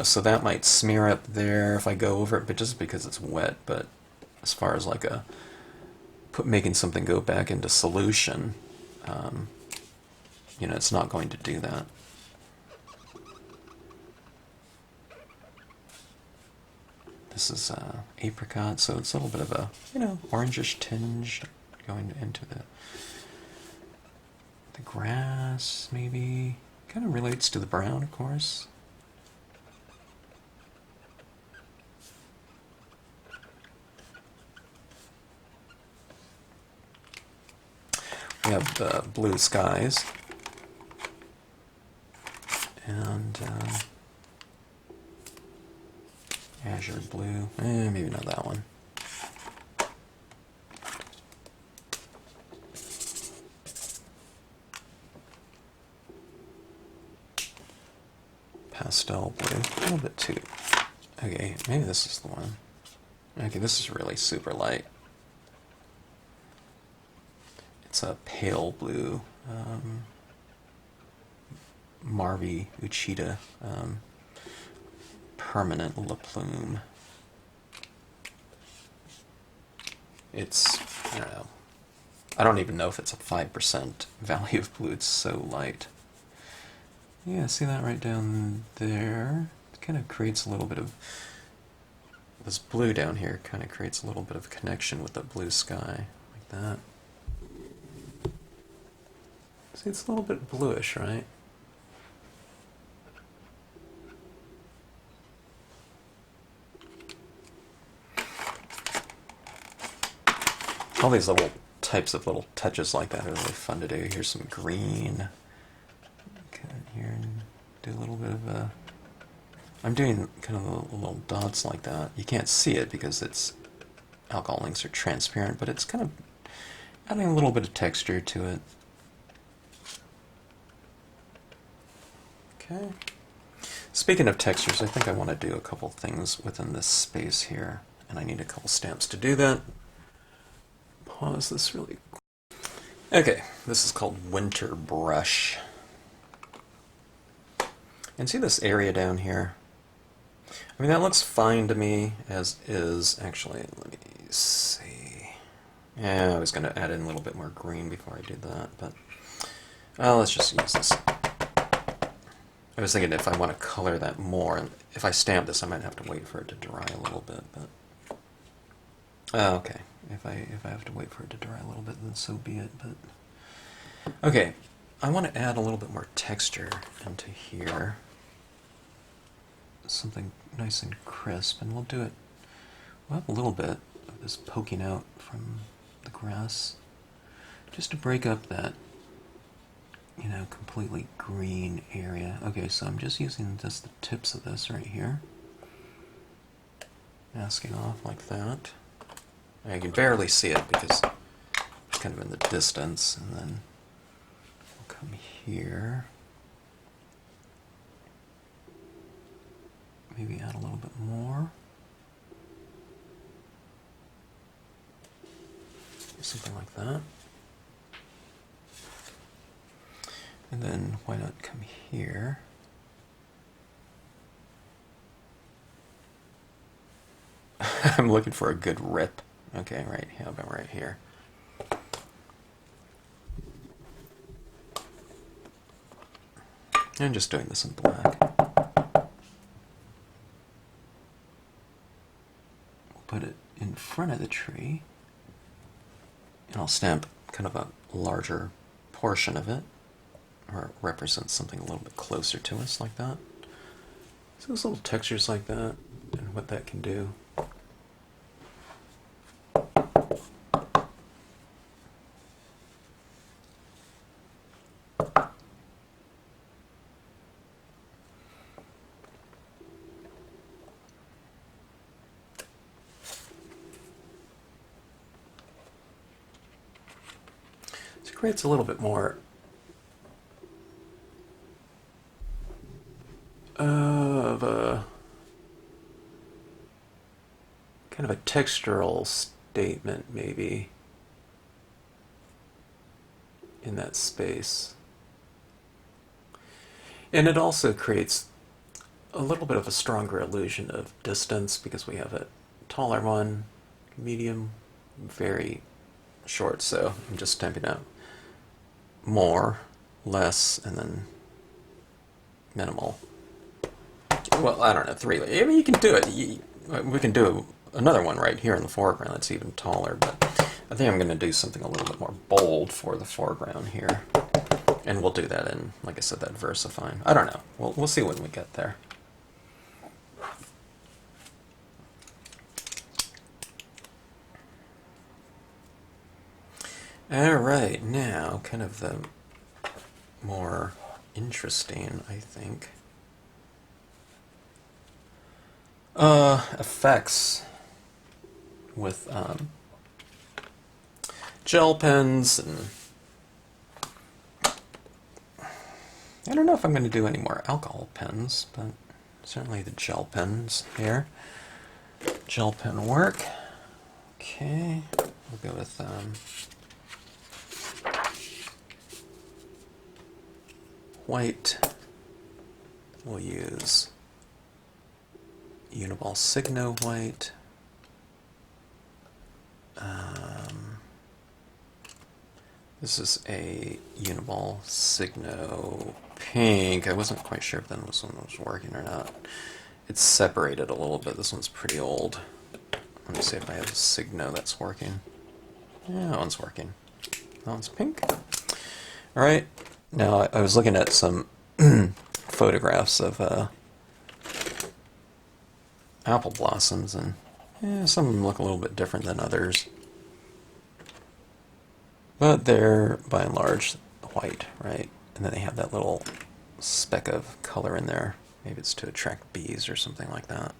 Speaker 1: So that might smear up there if I go over it, but just because it's wet. But as far as like making something go back into solution, it's not going to do that. This is apricot, so it's a little bit of a orangish tinge going into the grass, maybe. Kind of relates to the brown, of course. We have the blue skies, and azure blue. Maybe not that one. Pastel blue, a little bit too. Okay, maybe this is the one. Okay, this is really super light. It's a pale blue, Marvy Uchida permanent La Plume. It's, I don't even know if it's a 5% value of blue, it's so light. Yeah, see that right down there? It kind of creates a little bit of, this blue down here kind of creates a little bit of connection with the blue sky, like that. See, it's a little bit bluish, right? All these little types of little touches like that are really fun to do. Here's some green. Come in here and do a little bit of a... I'm doing kind of little dots like that. You can't see it because alcohol inks are transparent, but it's kind of adding a little bit of texture to it. Okay. Speaking of textures, I think I want to do a couple things within this space here, and I need a couple stamps to do that. Pause this really quick. Okay, this is called Winter Brush. And see this area down here? I mean, that looks fine to me as is. Actually, let me see. Yeah, I was going to add in a little bit more green before I did that, but let's just use this. I was thinking if I want to color that more, if I stamp this, I might have to wait for it to dry a little bit, but... okay. If I have to wait for it to dry a little bit, then so be it, but... Okay, I want to add a little bit more texture into here. Something nice and crisp, and we'll do it... We'll have a little bit of this poking out from the grass. just to break up that, you know, completely green area. Okay, so I'm just using just the tips of this right here. Masking off like that. I can barely see it because it's kind of in the distance, and then we'll come here. Maybe add a little bit more. Something like that. And then why not come here? I'm looking for a good rip. Okay, right. How about right here? I'm just doing this in black. We'll put it in front of the tree. And I'll stamp kind of a larger portion of it, or it represents something a little bit closer to us, like that. So there's little textures like that, and what that can do. Creates a little bit more of a kind of a textural statement, maybe, in that space. And it also creates a little bit of a stronger illusion of distance because we have a taller one, medium, very short. So I'm just stamping out more, less, and then minimal. Well, I don't know, 3. I mean, you can do it. We can do another one right here in the foreground that's even taller, but I think I'm going to do something a little bit more bold for the foreground here. And we'll do that in, like I said, that versifying. I don't know. We'll see when we get there. Alright, now kind of the more interesting, I think, effects with gel pens, and I don't know if I'm going to do any more alcohol pens, but certainly the gel pens here. Gel pen work. Okay, we'll go with white. We'll use Uniball Signo white. This is a Uniball Signo pink. I wasn't quite sure if this one was working or not. It's separated a little bit. This one's pretty old. Let me see if I have a Signo that's working. Yeah, that one's working. That one's pink. Alright, now I was looking at some photographs of apple blossoms, and some of them look a little bit different than others. But they're, by and large, white, right? And then they have that little speck of color in there. Maybe it's to attract bees or something like that.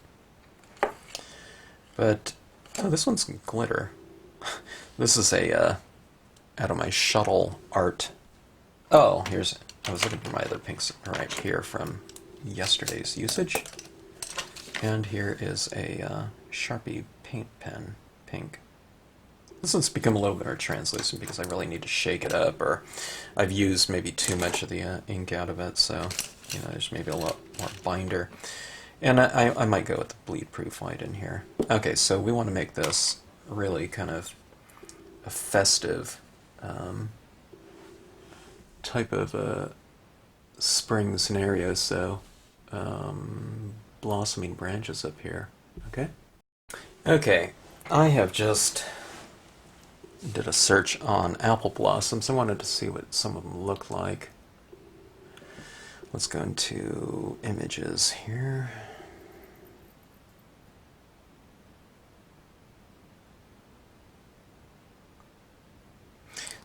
Speaker 1: But, oh, this one's glitter. This is a, out of my shuttle art. Oh, here's, I was looking for my other pinks right here from yesterday's usage. And here is a Sharpie paint pen, pink. This one's become a little bit more translucent because I really need to shake it up, or I've used maybe too much of the ink out of it, so you know, there's maybe a lot more binder. And I might go with the bleed proof white in here. Okay, so we want to make this really kind of a festive type of a spring scenario, so blossoming branches up here. Okay? Okay, I have just did a search on apple blossoms. I wanted to see what some of them look like. Let's go into images here.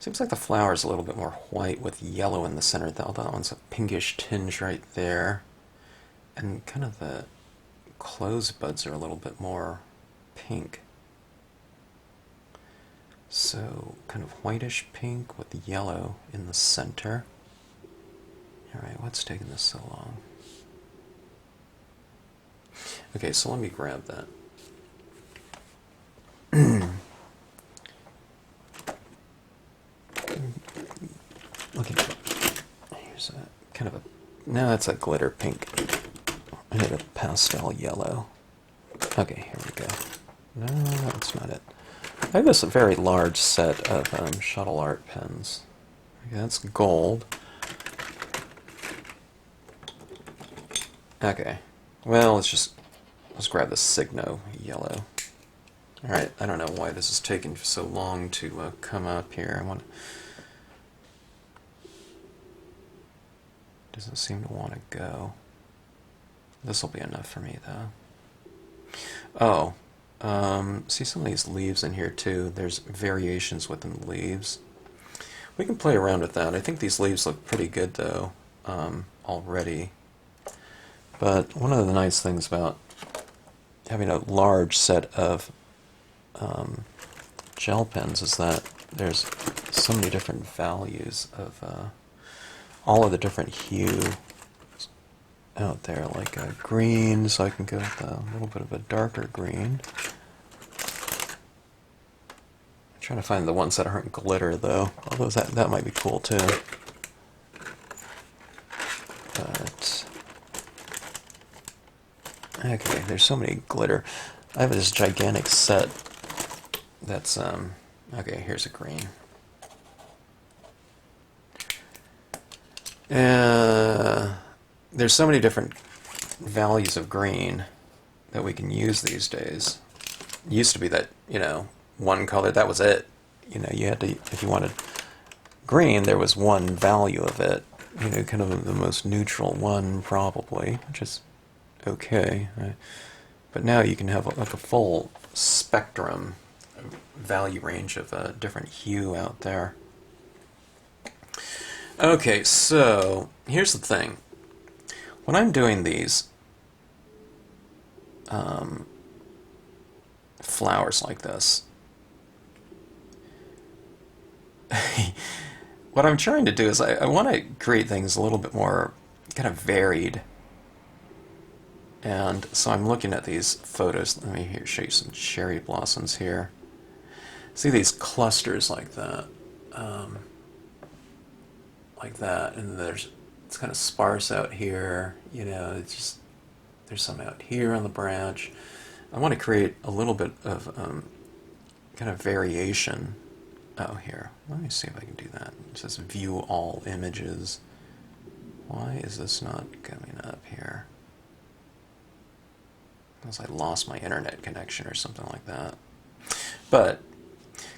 Speaker 1: Seems like the flower is a little bit more white with yellow in the center. That one's a pinkish tinge right there. And kind of the closed buds are a little bit more pink. So kind of whitish pink with yellow in the center. Alright, what's taking this so long? Okay, so let me grab that. Look at it. Here's a kind of a... No, that's a glitter pink. I need a pastel yellow. Okay, here we go. No, that's not it. I have this very large set of shuttle art pens. Okay, that's gold. Okay. Well, let's grab the Signo yellow. Alright, I don't know why this is taking so long to come up here. Doesn't seem to want to go. This will be enough for me, though. Oh, see some of these leaves in here, too. There's variations within the leaves. We can play around with that. I think these leaves look pretty good, though, already. But one of the nice things about having a large set of gel pens is that there's so many different values of all of the different hue out there, like green, so I can go with a little bit of a darker green. I'm trying to find the ones that aren't glitter, though, although that might be cool, too. But okay, there's so many glitter. I have this gigantic set that's, okay, here's a green. There's so many different values of green that we can use these days. It used to be that, one color, that was it. You had to, if you wanted green, there was one value of it. Kind of the most neutral one, probably, which is okay. Right? But now you can have like a full spectrum value range of different hue out there. Okay, so here's the thing. When I'm doing these flowers like this, what I'm trying to do is I want to create things a little bit more kind of varied. And so I'm looking at these photos. Let me show you some cherry blossoms here. See these clusters like that. And it's kind of sparse out here, it's just, there's some out here on the branch. I want to create a little bit of kind of variation. Oh, here, let me see if I can do that. It says view all images. Why is this not coming up here? Because I lost my internet connection or something like that. But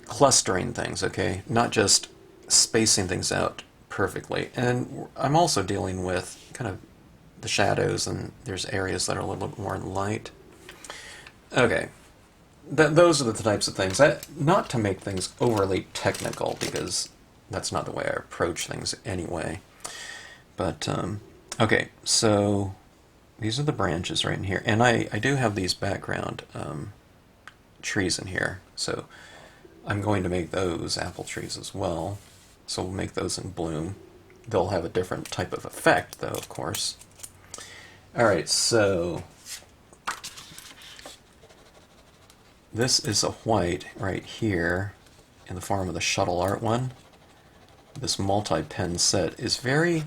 Speaker 1: clustering things, okay? Not just spacing things out perfectly. And I'm also dealing with kind of the shadows, and there's areas that are a little bit more light. Okay. Those are the types of things. Not to make things overly technical, because that's not the way I approach things anyway. But, okay, so these are the branches right in here. And I do have these background trees in here. So I'm going to make those apple trees as well. So we'll make those in bloom. They'll have a different type of effect, though, of course. Alright, so this is a white right here in the form of the shuttle art one. This multi-pen set is very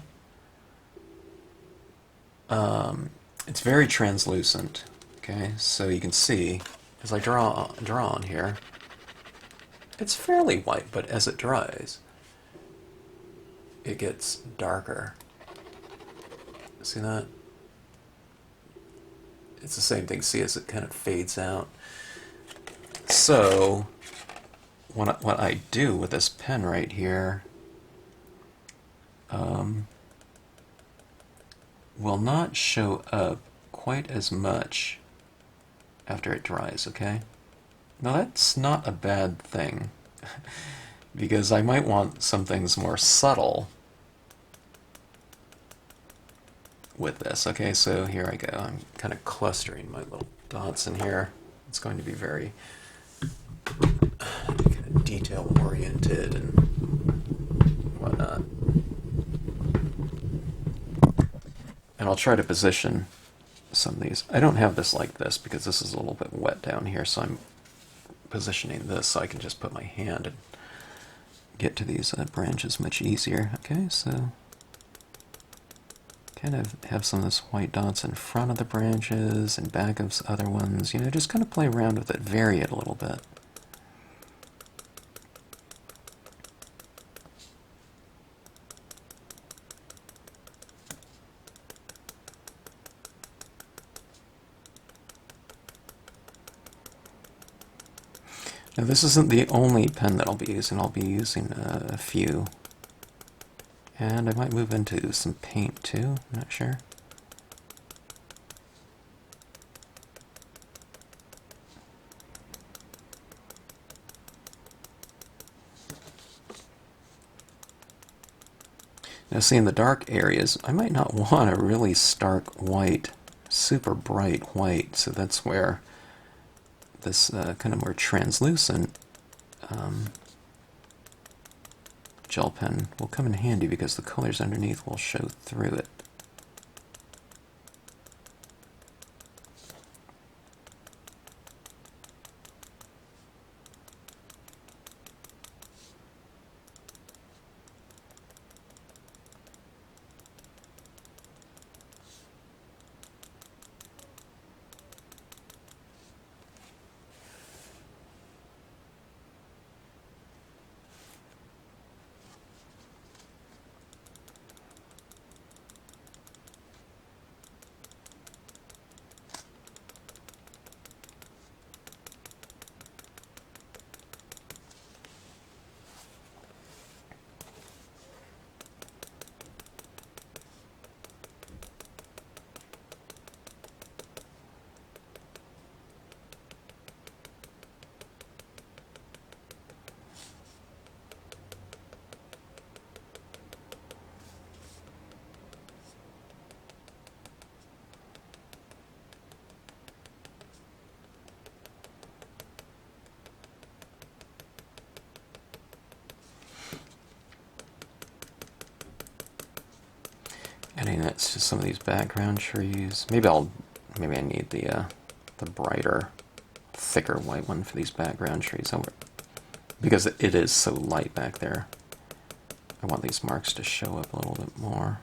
Speaker 1: it's very translucent. Okay, so you can see as I draw on here, it's fairly white, but as it dries, it gets darker. See that? It's the same thing. See, as it kind of fades out. So what I do with this pen right here will not show up quite as much after it dries, okay? Now that's not a bad thing. because I might want some things more subtle with this. Okay, so here I go. I'm kind of clustering my little dots in here. It's going to be very kind of detail oriented and whatnot. And I'll try to position some of these. I don't have this like this because this is a little bit wet down here, so I'm positioning this so I can just put my hand and get to these branches much easier. Okay, so kind of have some of those white dots in front of the branches and back of other ones. You know, just kind of play around with it, vary it a little bit. Now this isn't the only pen that I'll be using. I'll be using a few. And I might move into some paint too, I'm not sure. Now see, in the dark areas, I might not want a really stark white, super bright white, so that's where this kind of more translucent gel pen will come in handy because the colors underneath will show through it. Adding that to some of these background trees. Maybe I need the brighter, thicker white one for these background trees. Because it is so light back there. I want these marks to show up a little bit more.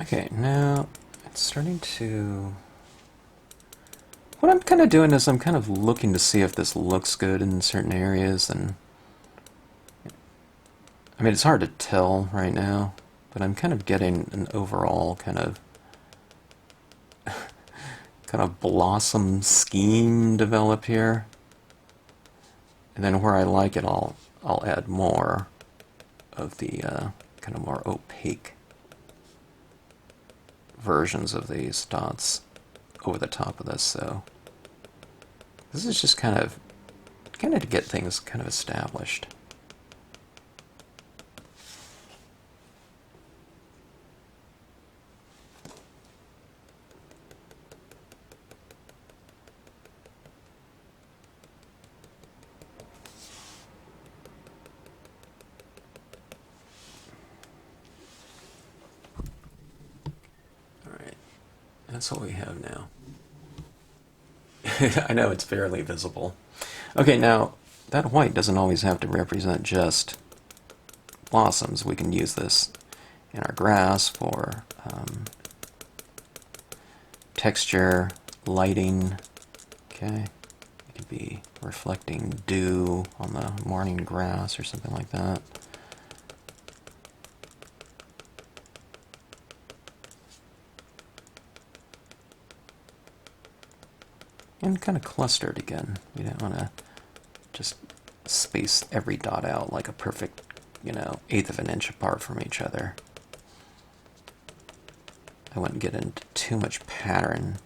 Speaker 1: Okay, now it's starting to... What I'm kind of doing is I'm kind of looking to see if this looks good in certain areas, and I mean, it's hard to tell right now, but I'm kind of getting an overall kind of blossom scheme develop here. And then where I like it, I'll add more of the kind of more opaque versions of these dots over the top of this. So this is just kind of to get things kind of established. that's what we have now. I know it's barely visible. Okay, now that white doesn't always have to represent just blossoms. We can use this in our grass for texture, lighting. Okay, it could be reflecting dew on the morning grass or something like that. And kind of clustered again. You don't want to just space every dot out like a perfect, eighth of an inch apart from each other. I wouldn't get into too much pattern.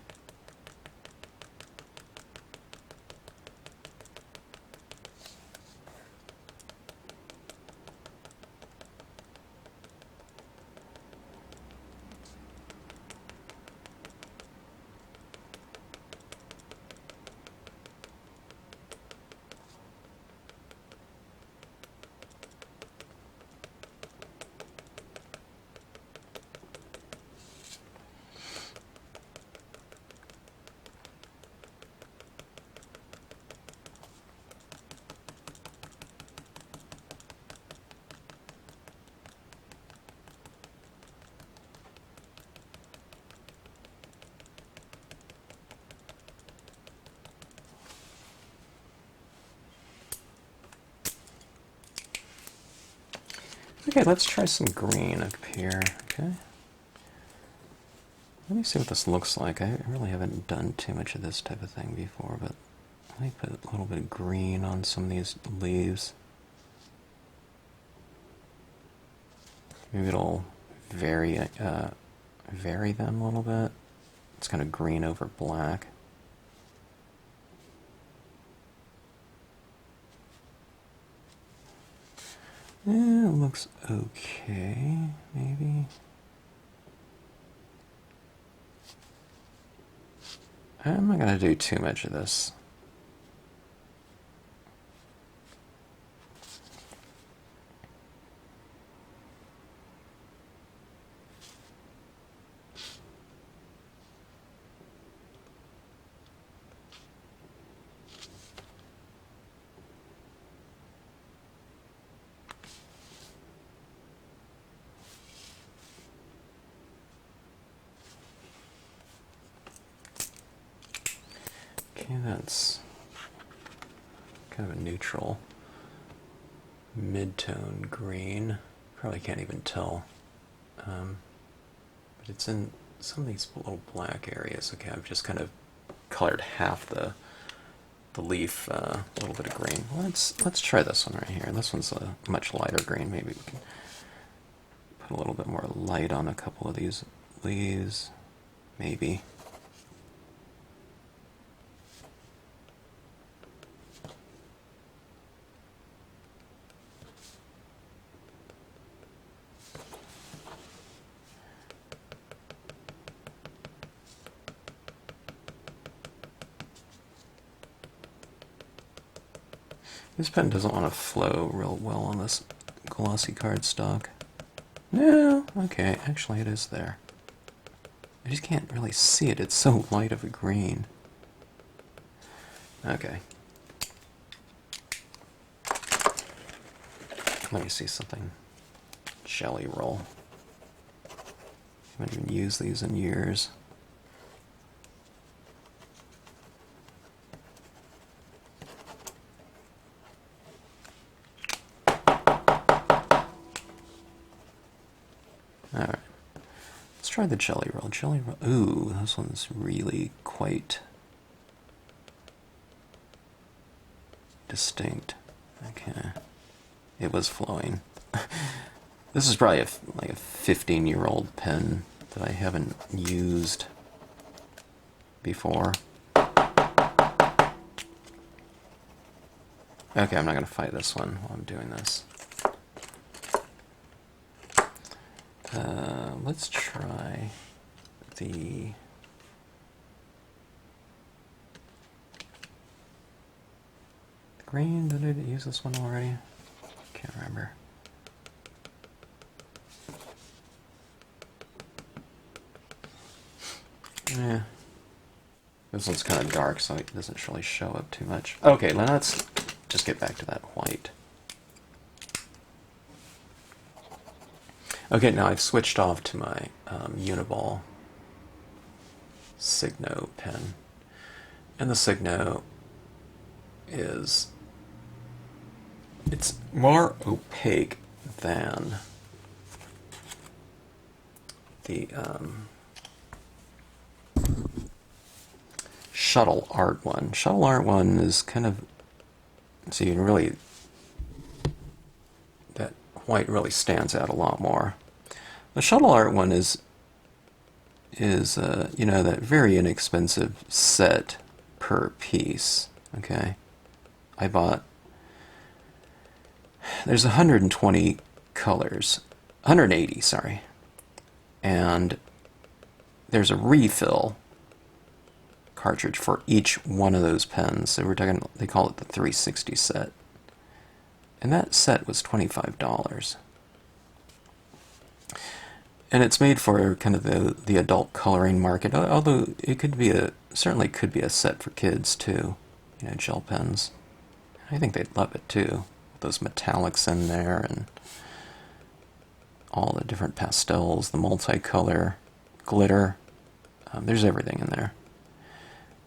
Speaker 1: Okay, let's try some green up here, okay? Let me see what this looks like. I really haven't done too much of this type of thing before, but let me put a little bit of green on some of these leaves. Maybe it'll vary them a little bit. It's kind of green over black. Yeah, it looks okay, maybe. I'm not going to do too much of this. Okay, that's kind of a neutral mid-tone green. Probably can't even tell. But it's in some of these little black areas. Okay, I've just kind of colored half the leaf, a little bit of green. Let's try this one right here. This one's a much lighter green. Maybe we can put a little bit more light on a couple of these leaves. Maybe. This pen doesn't want to flow real well on this glossy cardstock. No, okay, actually it is there. I just can't really see it. It's so light of a green. Okay. Let me see something. Jelly roll. I haven't even used these in years. Alright, let's try the jelly roll. Jelly roll. Ooh, this one's really quite distinct. Okay, it was flowing. This is probably like a 15-year-old pen that I haven't used before. Okay, I'm not going to fight this one while I'm doing this. Let's try the green. Did I use this one already? Can't remember. Yeah. This one's kind of dark, so it doesn't really show up too much. Okay, now let's just get back to that white. Okay, now I've switched off to my Uniball Signo pen. And the Signo is... it's more opaque than the Shuttle Art one. Shuttle Art one is kind of... so you can really... that white really stands out a lot more. The Shuttle Art one is you know, that very inexpensive set per piece. Okay, I bought... there's 120 colors, 180, sorry, and there's a refill cartridge for each one of those pens. So we're talking, they call it the 360 set, and that set was $25. And it's made for kind of the adult coloring market, although it could be certainly could be a set for kids too, you know, gel pens. I think they'd love it too, with those metallics in there and all the different pastels, the multicolor, glitter. There's everything in there.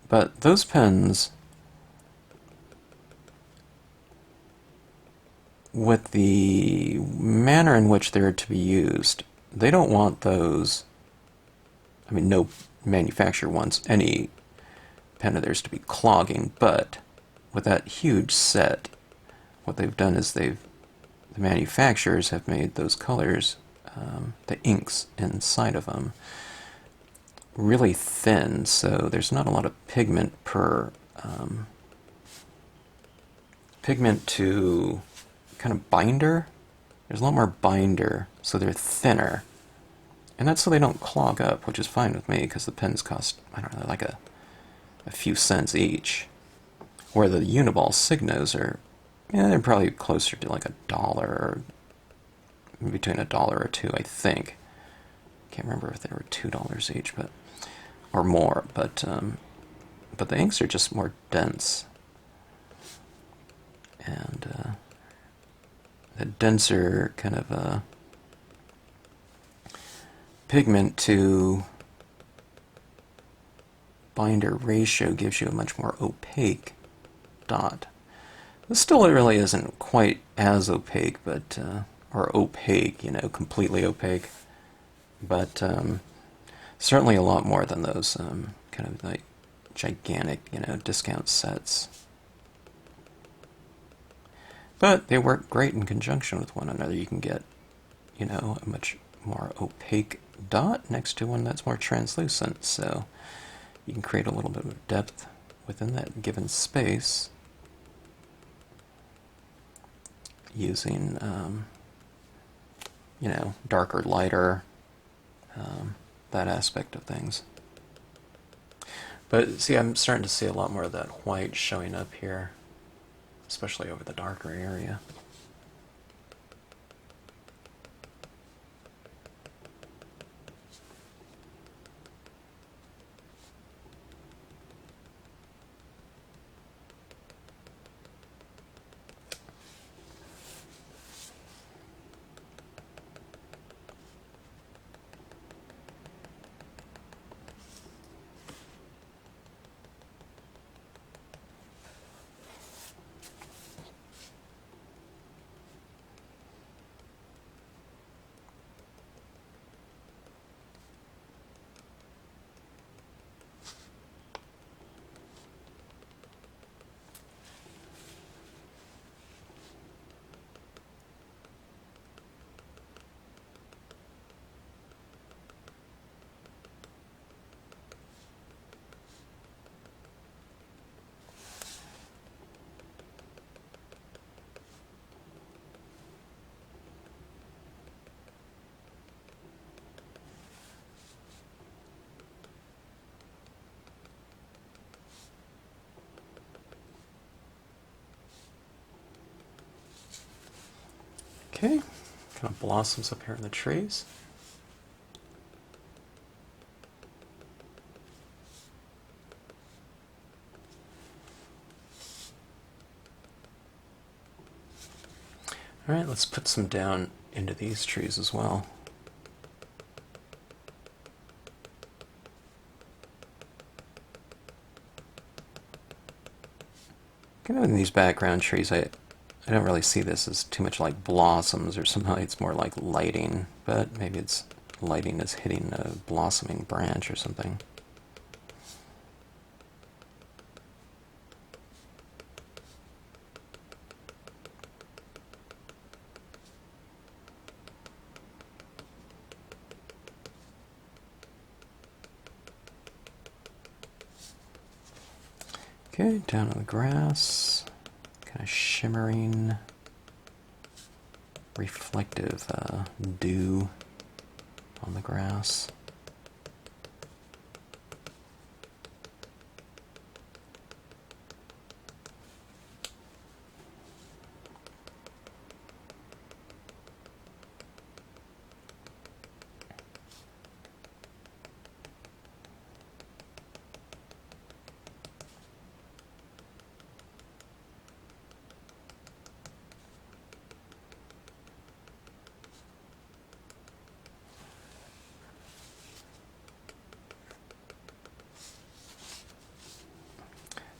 Speaker 1: But those pens, with the manner in which they're to be used, they don't want those... I mean, no manufacturer wants any pen of theirs to be clogging, but with that huge set, what they've done is the manufacturers have made those colors, the inks inside of them, really thin, so there's not a lot of pigment per pigment to kind of binder. There's a lot more binder, so they're thinner. And that's so they don't clog up, which is fine with me, because the pens cost, I don't know, like a few cents each. Where the Uniball Signos are, yeah, they're probably closer to like $1, or between $1 or $2, I think. Can't remember if they were $2 each, but or more. But the inks are just more dense, and the denser kind of pigment to binder ratio gives you a much more opaque dot. This still really isn't quite as opaque, but or opaque, you know, completely opaque, but certainly a lot more than those kind of like gigantic, you know, discount sets. But they work great in conjunction with one another. You can get, you know, a much more opaque dot next to one that's more translucent, so you can create a little bit of depth within that given space using, you know, darker, lighter, that aspect of things. But see, I'm starting to see a lot more of that white showing up here, especially over the darker area. Okay, kind of blossoms up here in the trees. Alright, let's put some down into these trees as well. Kind of in these background trees, I don't really see this as too much like blossoms, or somehow it's more like lighting, but maybe it's lighting is hitting a blossoming branch or something. Okay, down on the grass, kind of shimmering, reflective dew on the grass.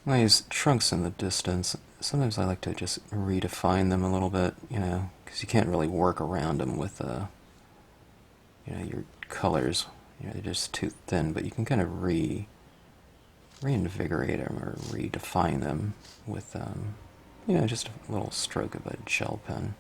Speaker 1: These trunks in the distance, sometimes I like to just redefine them a little bit, because you can't really work around them with, your colors. They're just too thin, but you can kind of reinvigorate them or redefine them with, just a little stroke of a gel pen.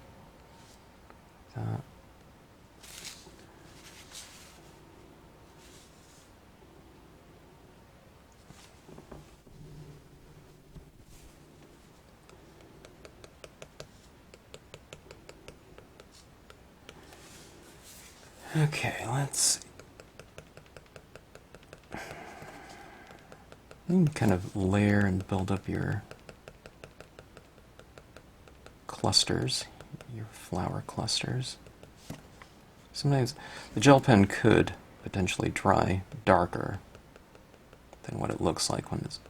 Speaker 1: Okay, let's see. You can kind of layer and build up your clusters, your flower clusters. Sometimes the gel pen could potentially dry darker than what it looks like when it's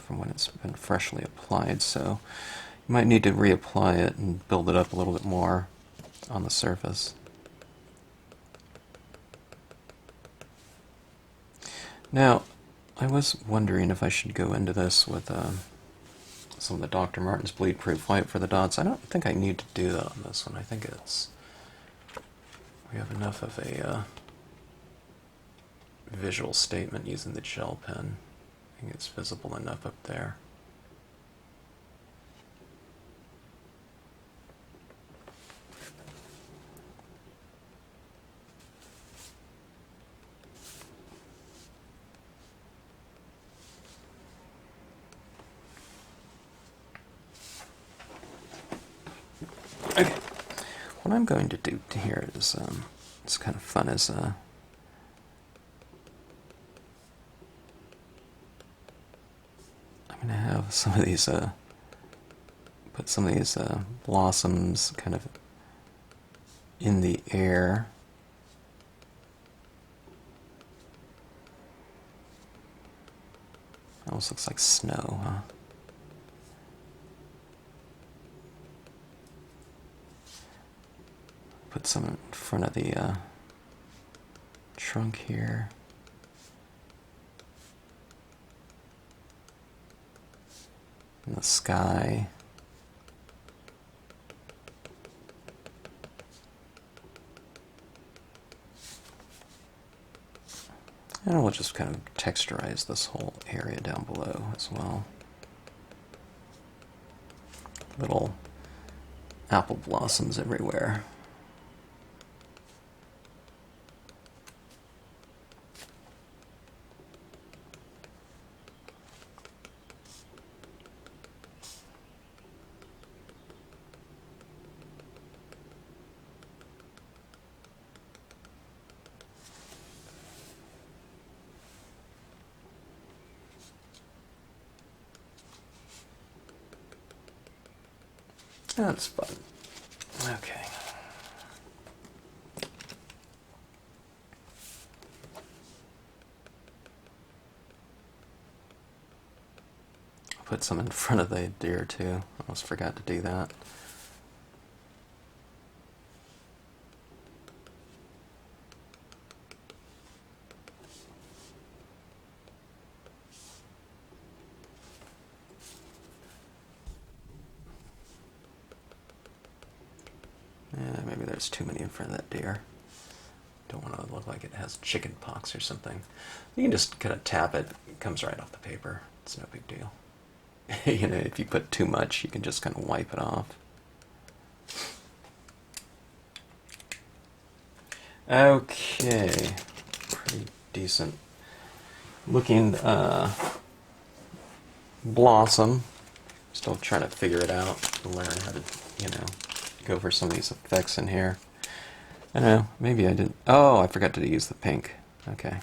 Speaker 1: from when it's been freshly applied. So you might need to reapply it and build it up a little bit more on the surface. Now, I was wondering if I should go into this with some of the Dr. Martin's Bleed Proof White for the dots. I don't think I need to do that on this one. I think we have enough of a visual statement using the gel pen. I think it's visible enough up there. Okay, what I'm going to do here is, it's kind of fun, is I'm going to have some of these, put some of these blossoms kind of in the air. Almost looks like snow, huh? Put some in front of the trunk here. In the sky. And we'll just kind of texturize this whole area down below as well. Little apple blossoms everywhere. That's fun. Okay. I'll put some in front of the deer too. I almost forgot to do that. Maybe there's too many in front of that deer. Don't want to look like it has chicken pox or something. You can just kind of tap it. It comes right off the paper. It's no big deal. You know, if you put too much, you can just kind of wipe it off. Okay, pretty decent looking blossom. Still trying to figure it out, learn how to, you know, go for some of these effects in here. I don't know, maybe I didn't. Oh, I forgot to use the pink. Okay.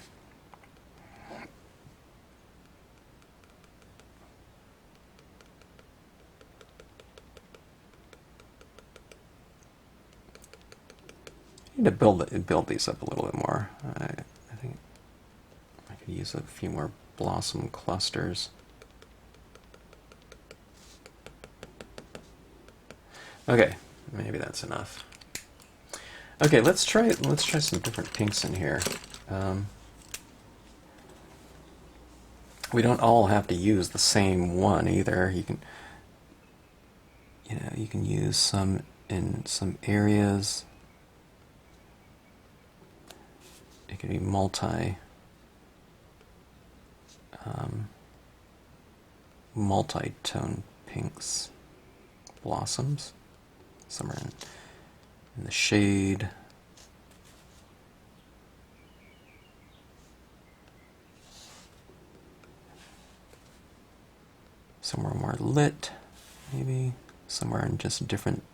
Speaker 1: I need to build these up a little bit more. I think I could use a few more blossom clusters. Okay, maybe that's enough. Okay, let's try some different pinks in here. We don't all have to use the same one either. You can, you know, you can use some in some areas. It can be multi-tone pinks, blossoms. Somewhere in the shade. Somewhere more lit, maybe. Somewhere in just different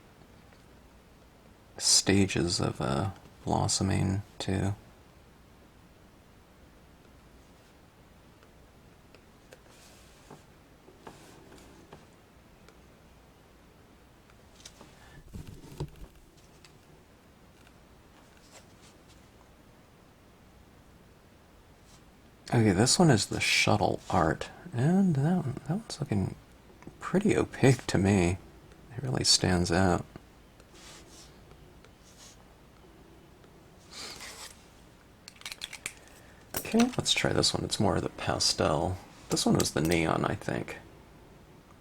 Speaker 1: stages of blossoming, too. Okay, this one is the shuttle art, and that one's looking pretty opaque to me. It really stands out. Okay, let's try this one. It's more of the pastel. This one was the neon, I think.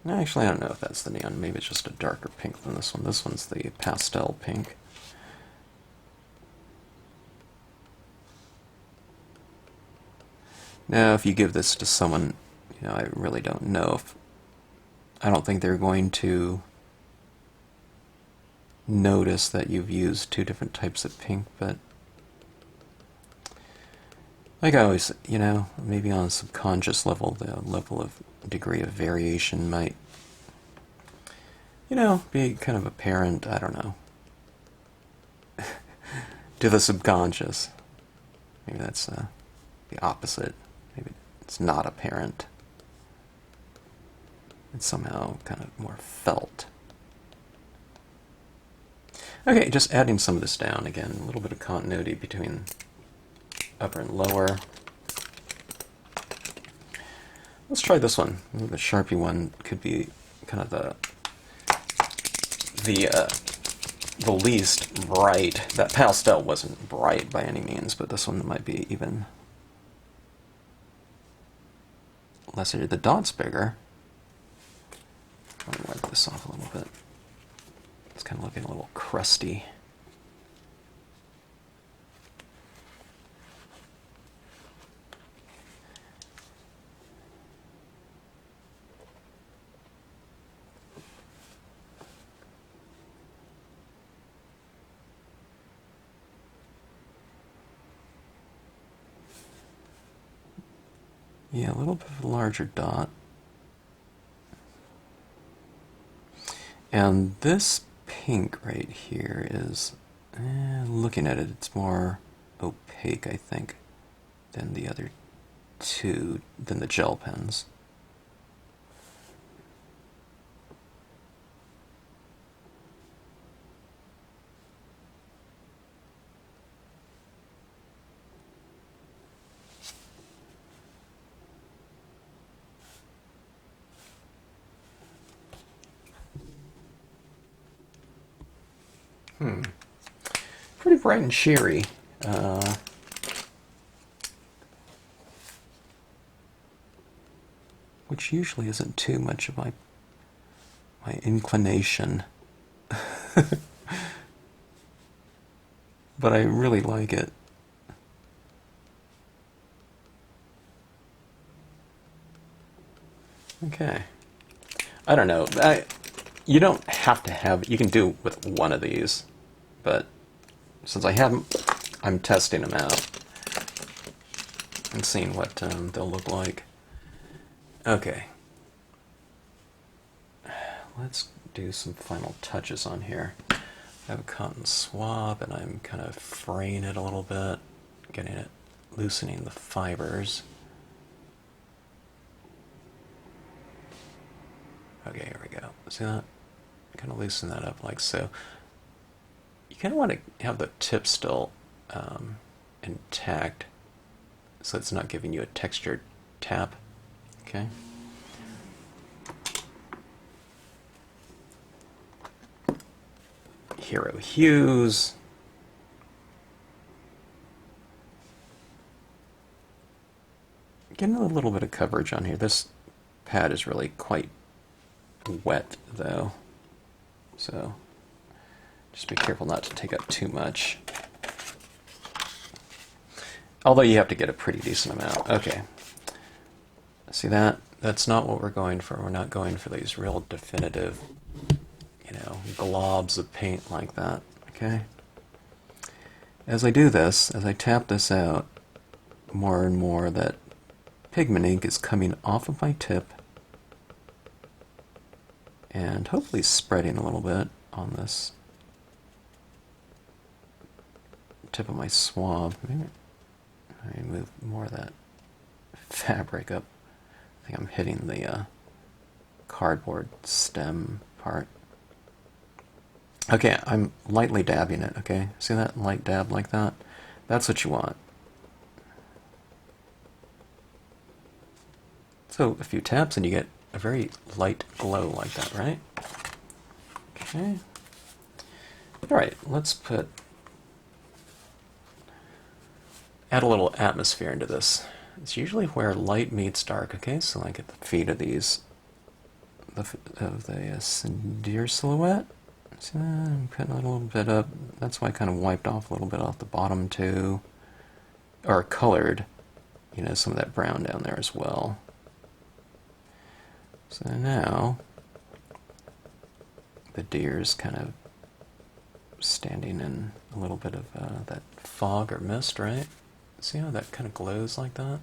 Speaker 1: Actually, I don't know if that's the neon. Maybe it's just a darker pink than this one. This one's the pastel pink. Now, if you give this to someone, you know, I really don't know if... I don't think they're going to notice that you've used two different types of pink, but... like I always, you know, maybe on a subconscious level, the level of degree of variation might, you know, be kind of apparent, I don't know, to the subconscious. Maybe that's the opposite. Maybe it's not apparent. It's somehow kind of more felt. Okay, just adding some of this down again, a little bit of continuity between upper and lower. Let's try this one. The Sharpie one could be kind of the least bright. That pastel wasn't bright by any means, but this one might be even lesser. The dot's bigger. Let me wipe this off a little bit. It's kind of looking a little crusty. Yeah, a little bit of a larger dot. And this pink right here is, looking at it, it's more opaque, I think, than the other two, than the gel pens. Pretty bright and cheery. Which usually isn't too much of my inclination. but I really like it. Okay. I don't know. You don't have to have... You can do with one of these, but since I haven't, I'm testing them out and seeing what they'll look like. Okay. Let's do some final touches on here. I have a cotton swab, and I'm kind of fraying it a little bit, getting it, loosening the fibers. Okay, here we go. See that? Kind of loosen that up like so. You kind of want to have the tip still intact, so it's not giving you a textured tap. Okay. Hero hues. Getting a little bit of coverage on here. This pad is really quite wet though, so just be careful not to take up too much. Although you have to get a pretty decent amount. Okay. See that? That's not what we're going for. We're not going for these real definitive, globs of paint like that. Okay? As I do this, as I tap this out, more and more that pigment ink is coming off of my tip and hopefully spreading a little bit on this tip of my swab. Maybe I move more of that fabric up. I think I'm hitting the cardboard stem part. Okay, I'm lightly dabbing it, okay? See that light dab like that? That's what you want. So a few taps and you get a very light glow like that, right? Okay. Alright, let's add a little atmosphere into this. It's usually where light meets dark, okay? So like at the feet of these, of the deer silhouette. See that? I'm putting a little bit up. That's why I kind of wiped off a little bit off the bottom too. Or colored, some of that brown down there as well. So now, the deer's kind of standing in a little bit of that fog or mist, right? See how that kind of glows like that?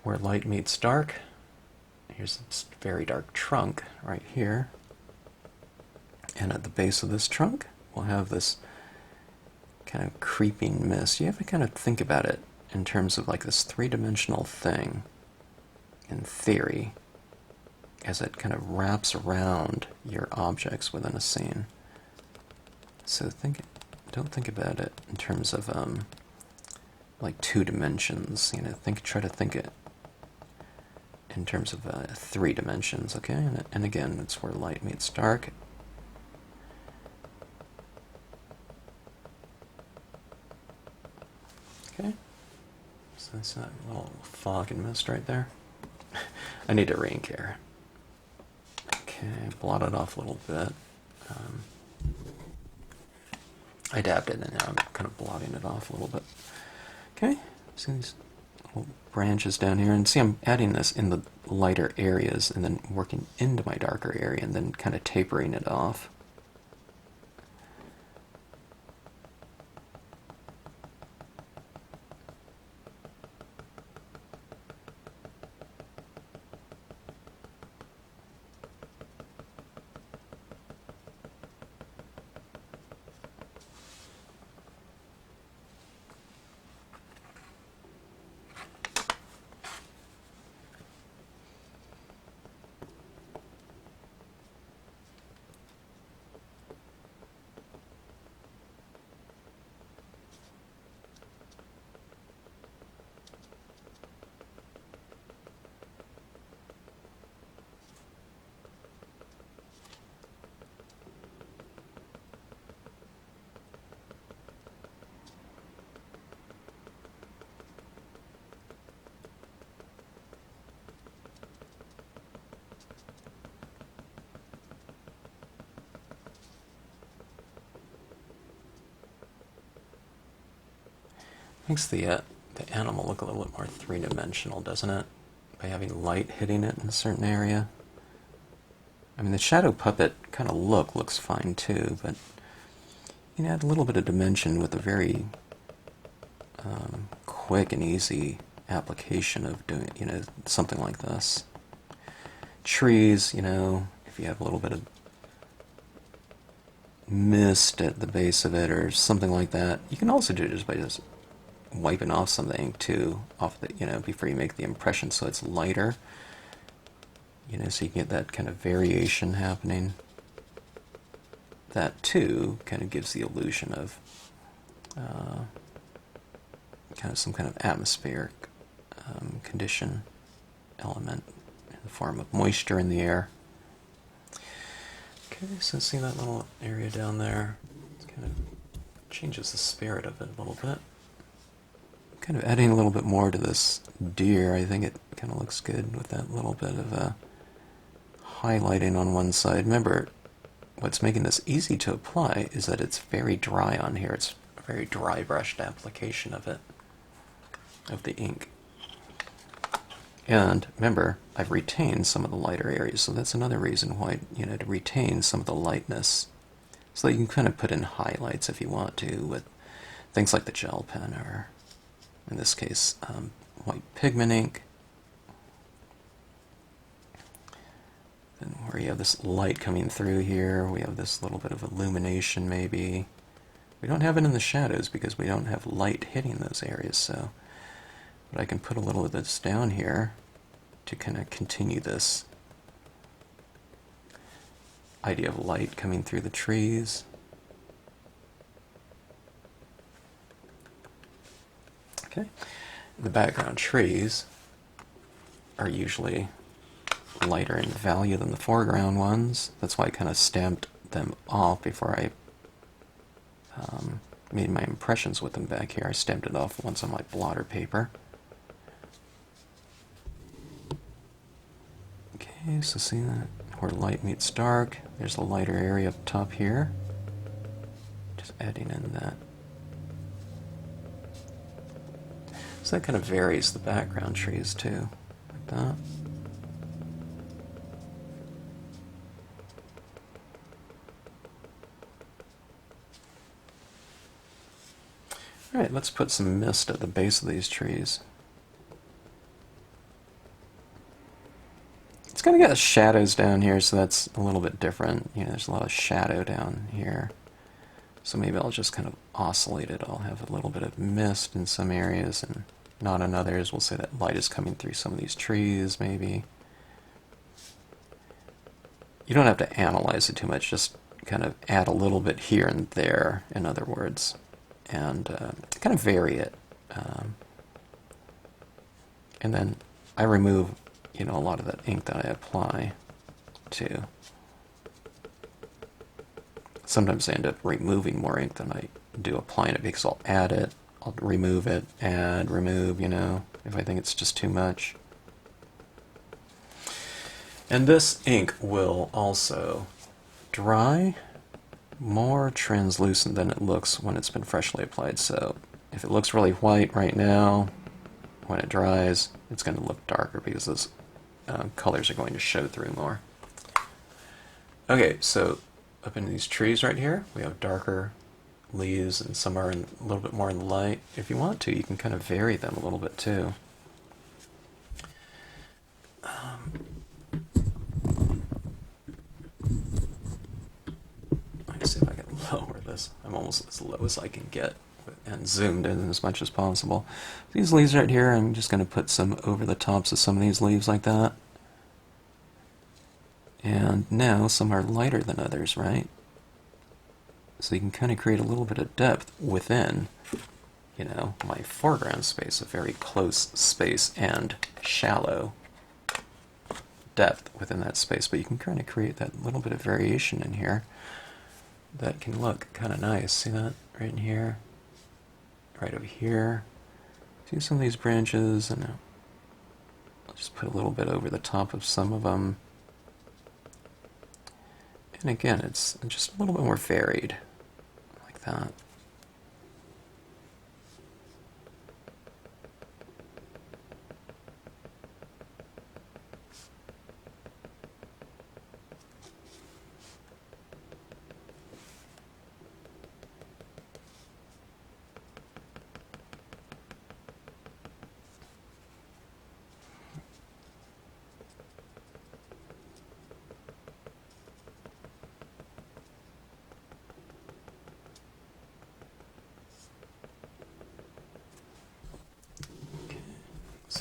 Speaker 1: Where light meets dark. Here's this very dark trunk right here. And at the base of this trunk, we'll have this kind of creeping mist. You have to kind of think about it in terms of like this three-dimensional thing, in theory, as it kind of wraps around your objects within a scene. So don't think about it in terms of like 2 dimensions. Try to think it in terms of 3 dimensions. Okay, and again, it's where light meets dark. Okay, so that's that little fog and mist right there. I need to re-ink here. Okay, blot it off a little bit. I dabbed it and now I'm kind of blotting it off a little bit. Okay, see these little branches down here, and see I'm adding this in the lighter areas and then working into my darker area and then kind of tapering it off. Makes the animal look a little bit more three-dimensional, doesn't it? By having light hitting it in a certain area. I mean, the shadow puppet kind of looks fine too, but you add a little bit of dimension with a very quick and easy application of doing, something like this. Trees, if you have a little bit of mist at the base of it or something like that, you can also do it just by just wiping off something too, before you make the impression so it's lighter. So you get that kind of variation happening. That too kind of gives the illusion of kind of some kind of atmospheric condition element in the form of moisture in the air. Okay, so see that little area down there? It kind of changes the spirit of it a little bit. Kind of adding a little bit more to this deer. I think it kind of looks good with that little bit of highlighting on one side. Remember, what's making this easy to apply is that it's very dry on here. It's a very dry brushed application of it, of the ink. And remember, I've retained some of the lighter areas, so that's another reason why, to retain some of the lightness, so that you can kind of put in highlights if you want to with things like the gel pen, or in this case, white pigment ink. Then where you have this light coming through here, we have this little bit of illumination maybe. We don't have it in the shadows because we don't have light hitting those areas, so... But I can put a little of this down here to kind of continue this idea of light coming through the trees. Okay, the background trees are usually lighter in value than the foreground ones. That's why I kind of stamped them off before I made my impressions with them back here. I stamped it off once on my blotter paper. Okay, so see that where light meets dark, there's a lighter area up top here. Just adding in that. So that kind of varies the background trees too, like that. Alright, let's put some mist at the base of these trees. It's kind of got shadows down here, so that's a little bit different. There's a lot of shadow down here. So maybe I'll just kind of oscillate it. I'll have a little bit of mist in some areas and not in others. We'll say that light is coming through some of these trees, maybe. You don't have to analyze it too much, just kind of add a little bit here and there, in other words, and kind of vary it. And then I remove a lot of that ink that I apply too. Sometimes I end up removing more ink than I do applying it because I'll add it, I'll remove it, add, remove, if I think it's just too much. And this ink will also dry more translucent than it looks when it's been freshly applied. So if it looks really white right now, when it dries, it's going to look darker because those colors are going to show through more. Okay, so up in these trees right here, we have darker leaves and some are a little bit more in the light. If you want to, you can kind of vary them a little bit too. Let me see if I can lower this. I'm almost as low as I can get and zoomed in as much as possible. These leaves right here, I'm just going to put some over the tops of some of these leaves like that. And now some are lighter than others, right? So you can kind of create a little bit of depth within, my foreground space, a very close space and shallow depth within that space. But you can kind of create that little bit of variation in here that can look kind of nice. See that right in here? Right over here. See some of these branches, and I'll just put a little bit over the top of some of them. And again, it's just a little bit more varied, like that.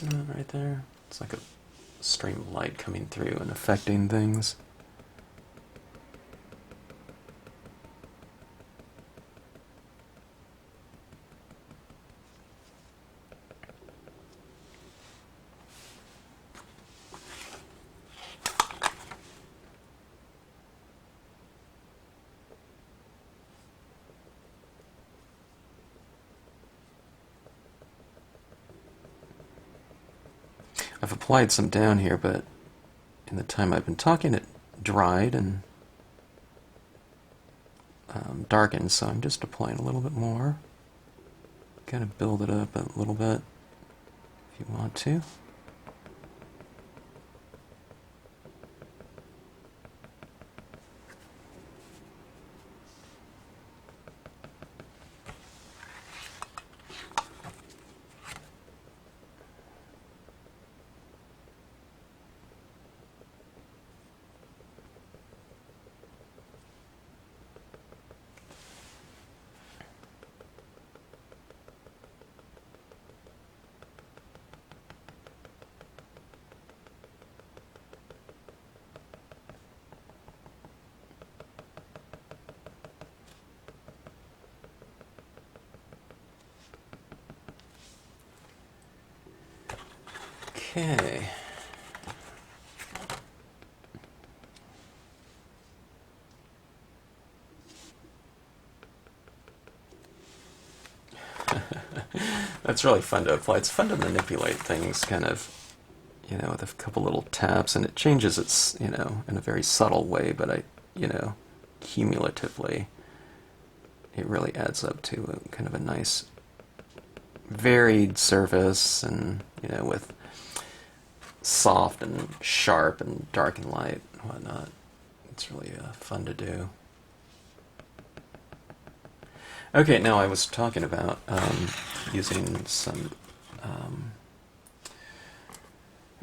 Speaker 1: See that right there? It's like a stream of light coming through and affecting things. I've applied some down here, but in the time I've been talking, it dried and darkened, so I'm just applying a little bit more. Kind of build it up a little bit if you want to. Okay. That's really fun to apply. It's fun to manipulate things kind of, you know, with a couple little taps, and it changes its, you know, in a very subtle way, but you know, cumulatively, it really adds up to a kind of a nice varied surface, and, you know, with soft and sharp and dark and light and whatnot. It's really fun to do. Okay, now I was talking about using some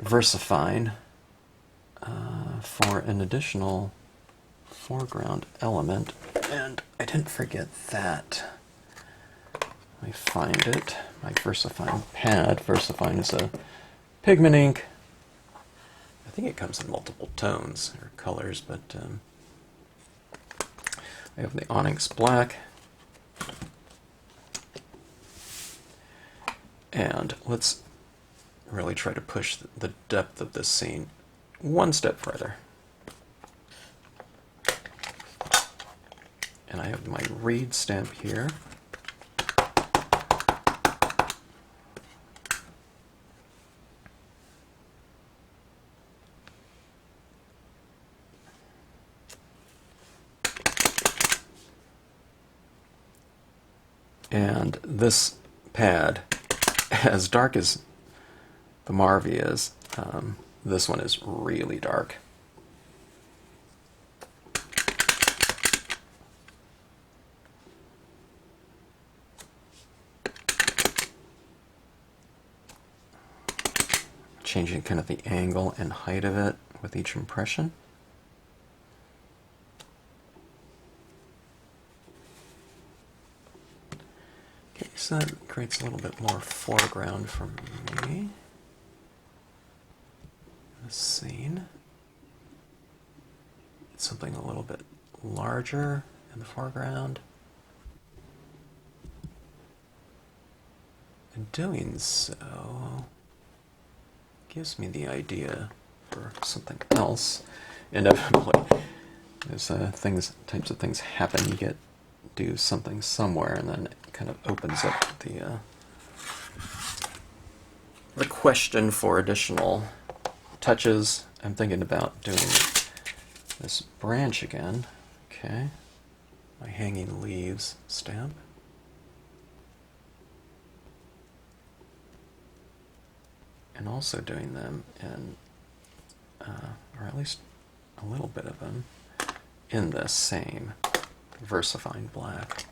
Speaker 1: VersaFine for an additional foreground element, and I didn't forget that. Let me find it. My VersaFine pad. VersaFine is a pigment ink. I think it comes in multiple tones or colors, but I have the Onyx Black. And let's really try to push the depth of this scene one step further. And I have my reed stamp here. And this pad, as dark as the Marvy is, this one is really dark. Changing kind of the angle and height of it with each impression. Okay, so that creates a little bit more foreground for me. The scene. It's something a little bit larger in the foreground. And doing so gives me the idea for something else. Inevitably, there's types of things happen. You do something somewhere, and then it kind of opens up the question for additional touches. I'm thinking about doing this branch again. Okay, my hanging leaves stamp. And also doing them in, or at least a little bit of them, in the same VersaFine black.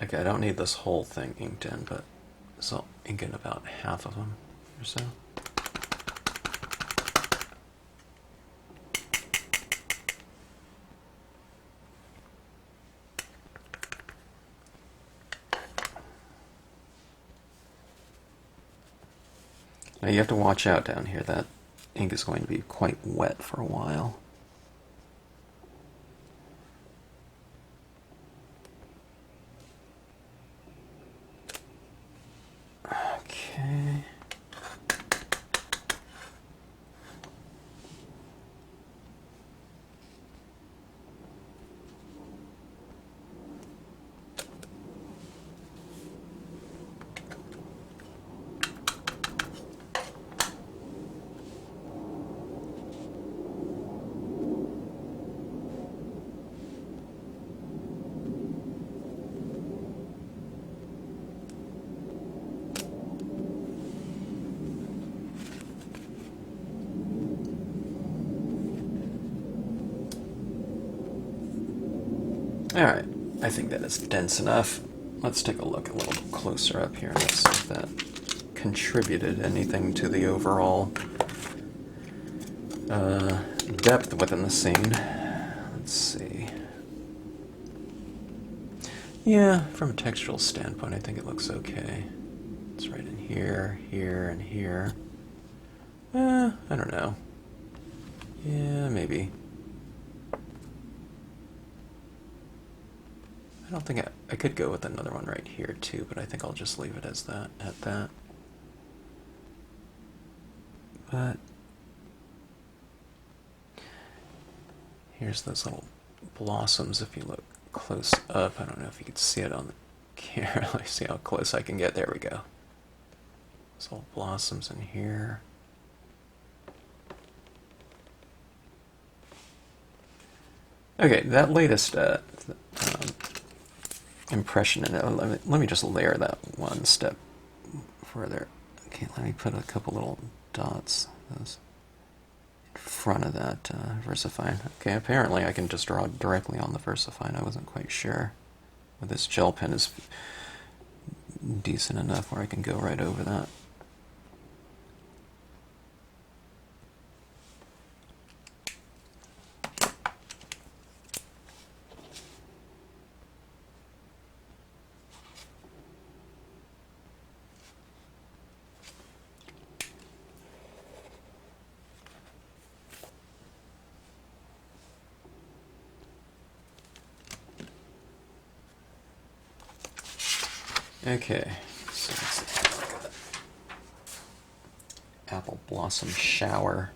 Speaker 1: Okay, I don't need this whole thing inked in, but so I'll ink in about half of them or so. Now you have to watch out down here. That ink is going to be quite wet for a while. Okay. Alright, I think that is dense enough. Let's take a look a little bit closer up here and let's see if that contributed anything to the overall depth within the scene. Let's see. Yeah, from a textural standpoint, I think it looks okay. It's right in here, here, and here. I don't know. Yeah, maybe. I don't think I could go with another one right here too, but I think I'll just leave it as that, at that. But here's those little blossoms if you look close up. I don't know if you can see it on the camera. Let's see how close I can get. There we go. Those little blossoms in here. Okay, that latest impression in it, let me just layer that one step further. Okay, let me put a couple little dots in front of that VersaFine. Okay, apparently I can just draw directly on the VersaFine. I wasn't quite sure. But this gel pen is decent enough where I can go right over that. Okay, so it's like a apple blossom shower.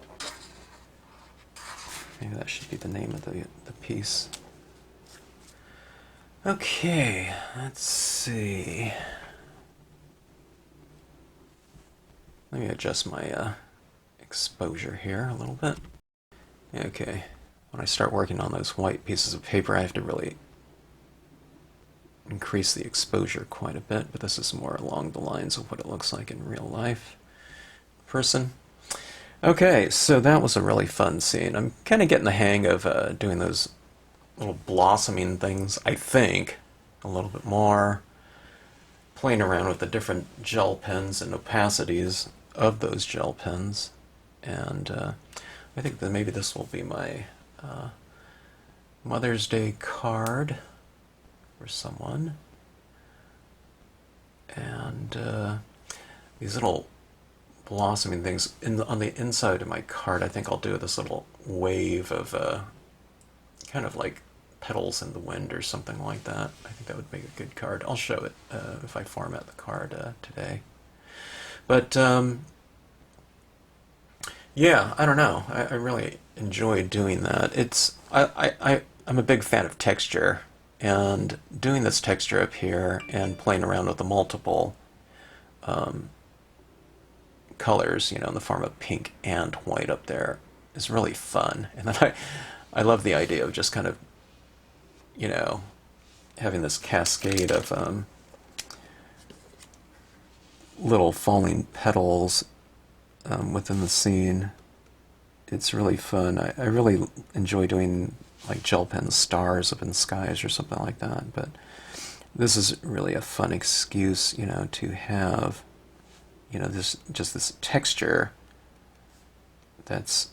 Speaker 1: Maybe that should be the name of the piece. Okay, let's see. Let me adjust my exposure here a little bit. Okay, when I start working on those white pieces of paper, I have to really increase the exposure quite a bit, but this is more along the lines of what it looks like in real life person. Okay, so that was a really fun scene. I'm kind of getting the hang of doing those little blossoming things, I think, a little bit more. Playing around with the different gel pens and opacities of those gel pens. And I think that maybe this will be my Mother's Day card for someone. And these little blossoming things on the inside of my card, I think I'll do this little wave of kind of like petals in the wind or something like that. I think that would make a good card. I'll show it if I format the card today. But yeah, I don't know. I really enjoy doing that. I'm a big fan of texture, and doing this texture up here and playing around with the multiple colors, you know, in the form of pink and white up there is really fun. And then I love the idea of just kind of, you know, having this cascade of little falling petals within the scene. It's really fun. I really enjoy doing like gel pen stars up in skies or something like that, but this is really a fun excuse, you know, to have, you know, this texture that's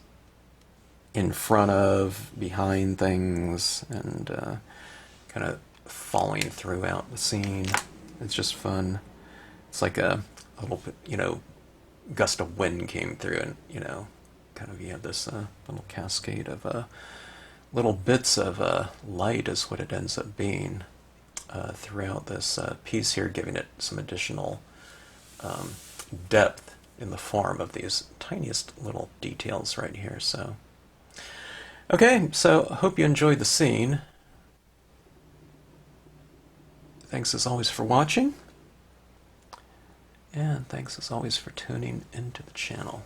Speaker 1: in front of, behind things, and kind of falling throughout the scene. It's just fun. It's like a little bit, you know, gust of wind came through, and kind of you have this little cascade of little bits of light is what it ends up being throughout this piece here, giving it some additional depth in the form of these tiniest little details right here. So, okay, so hope you enjoyed the scene. Thanks as always for watching, and thanks as always for tuning into the channel.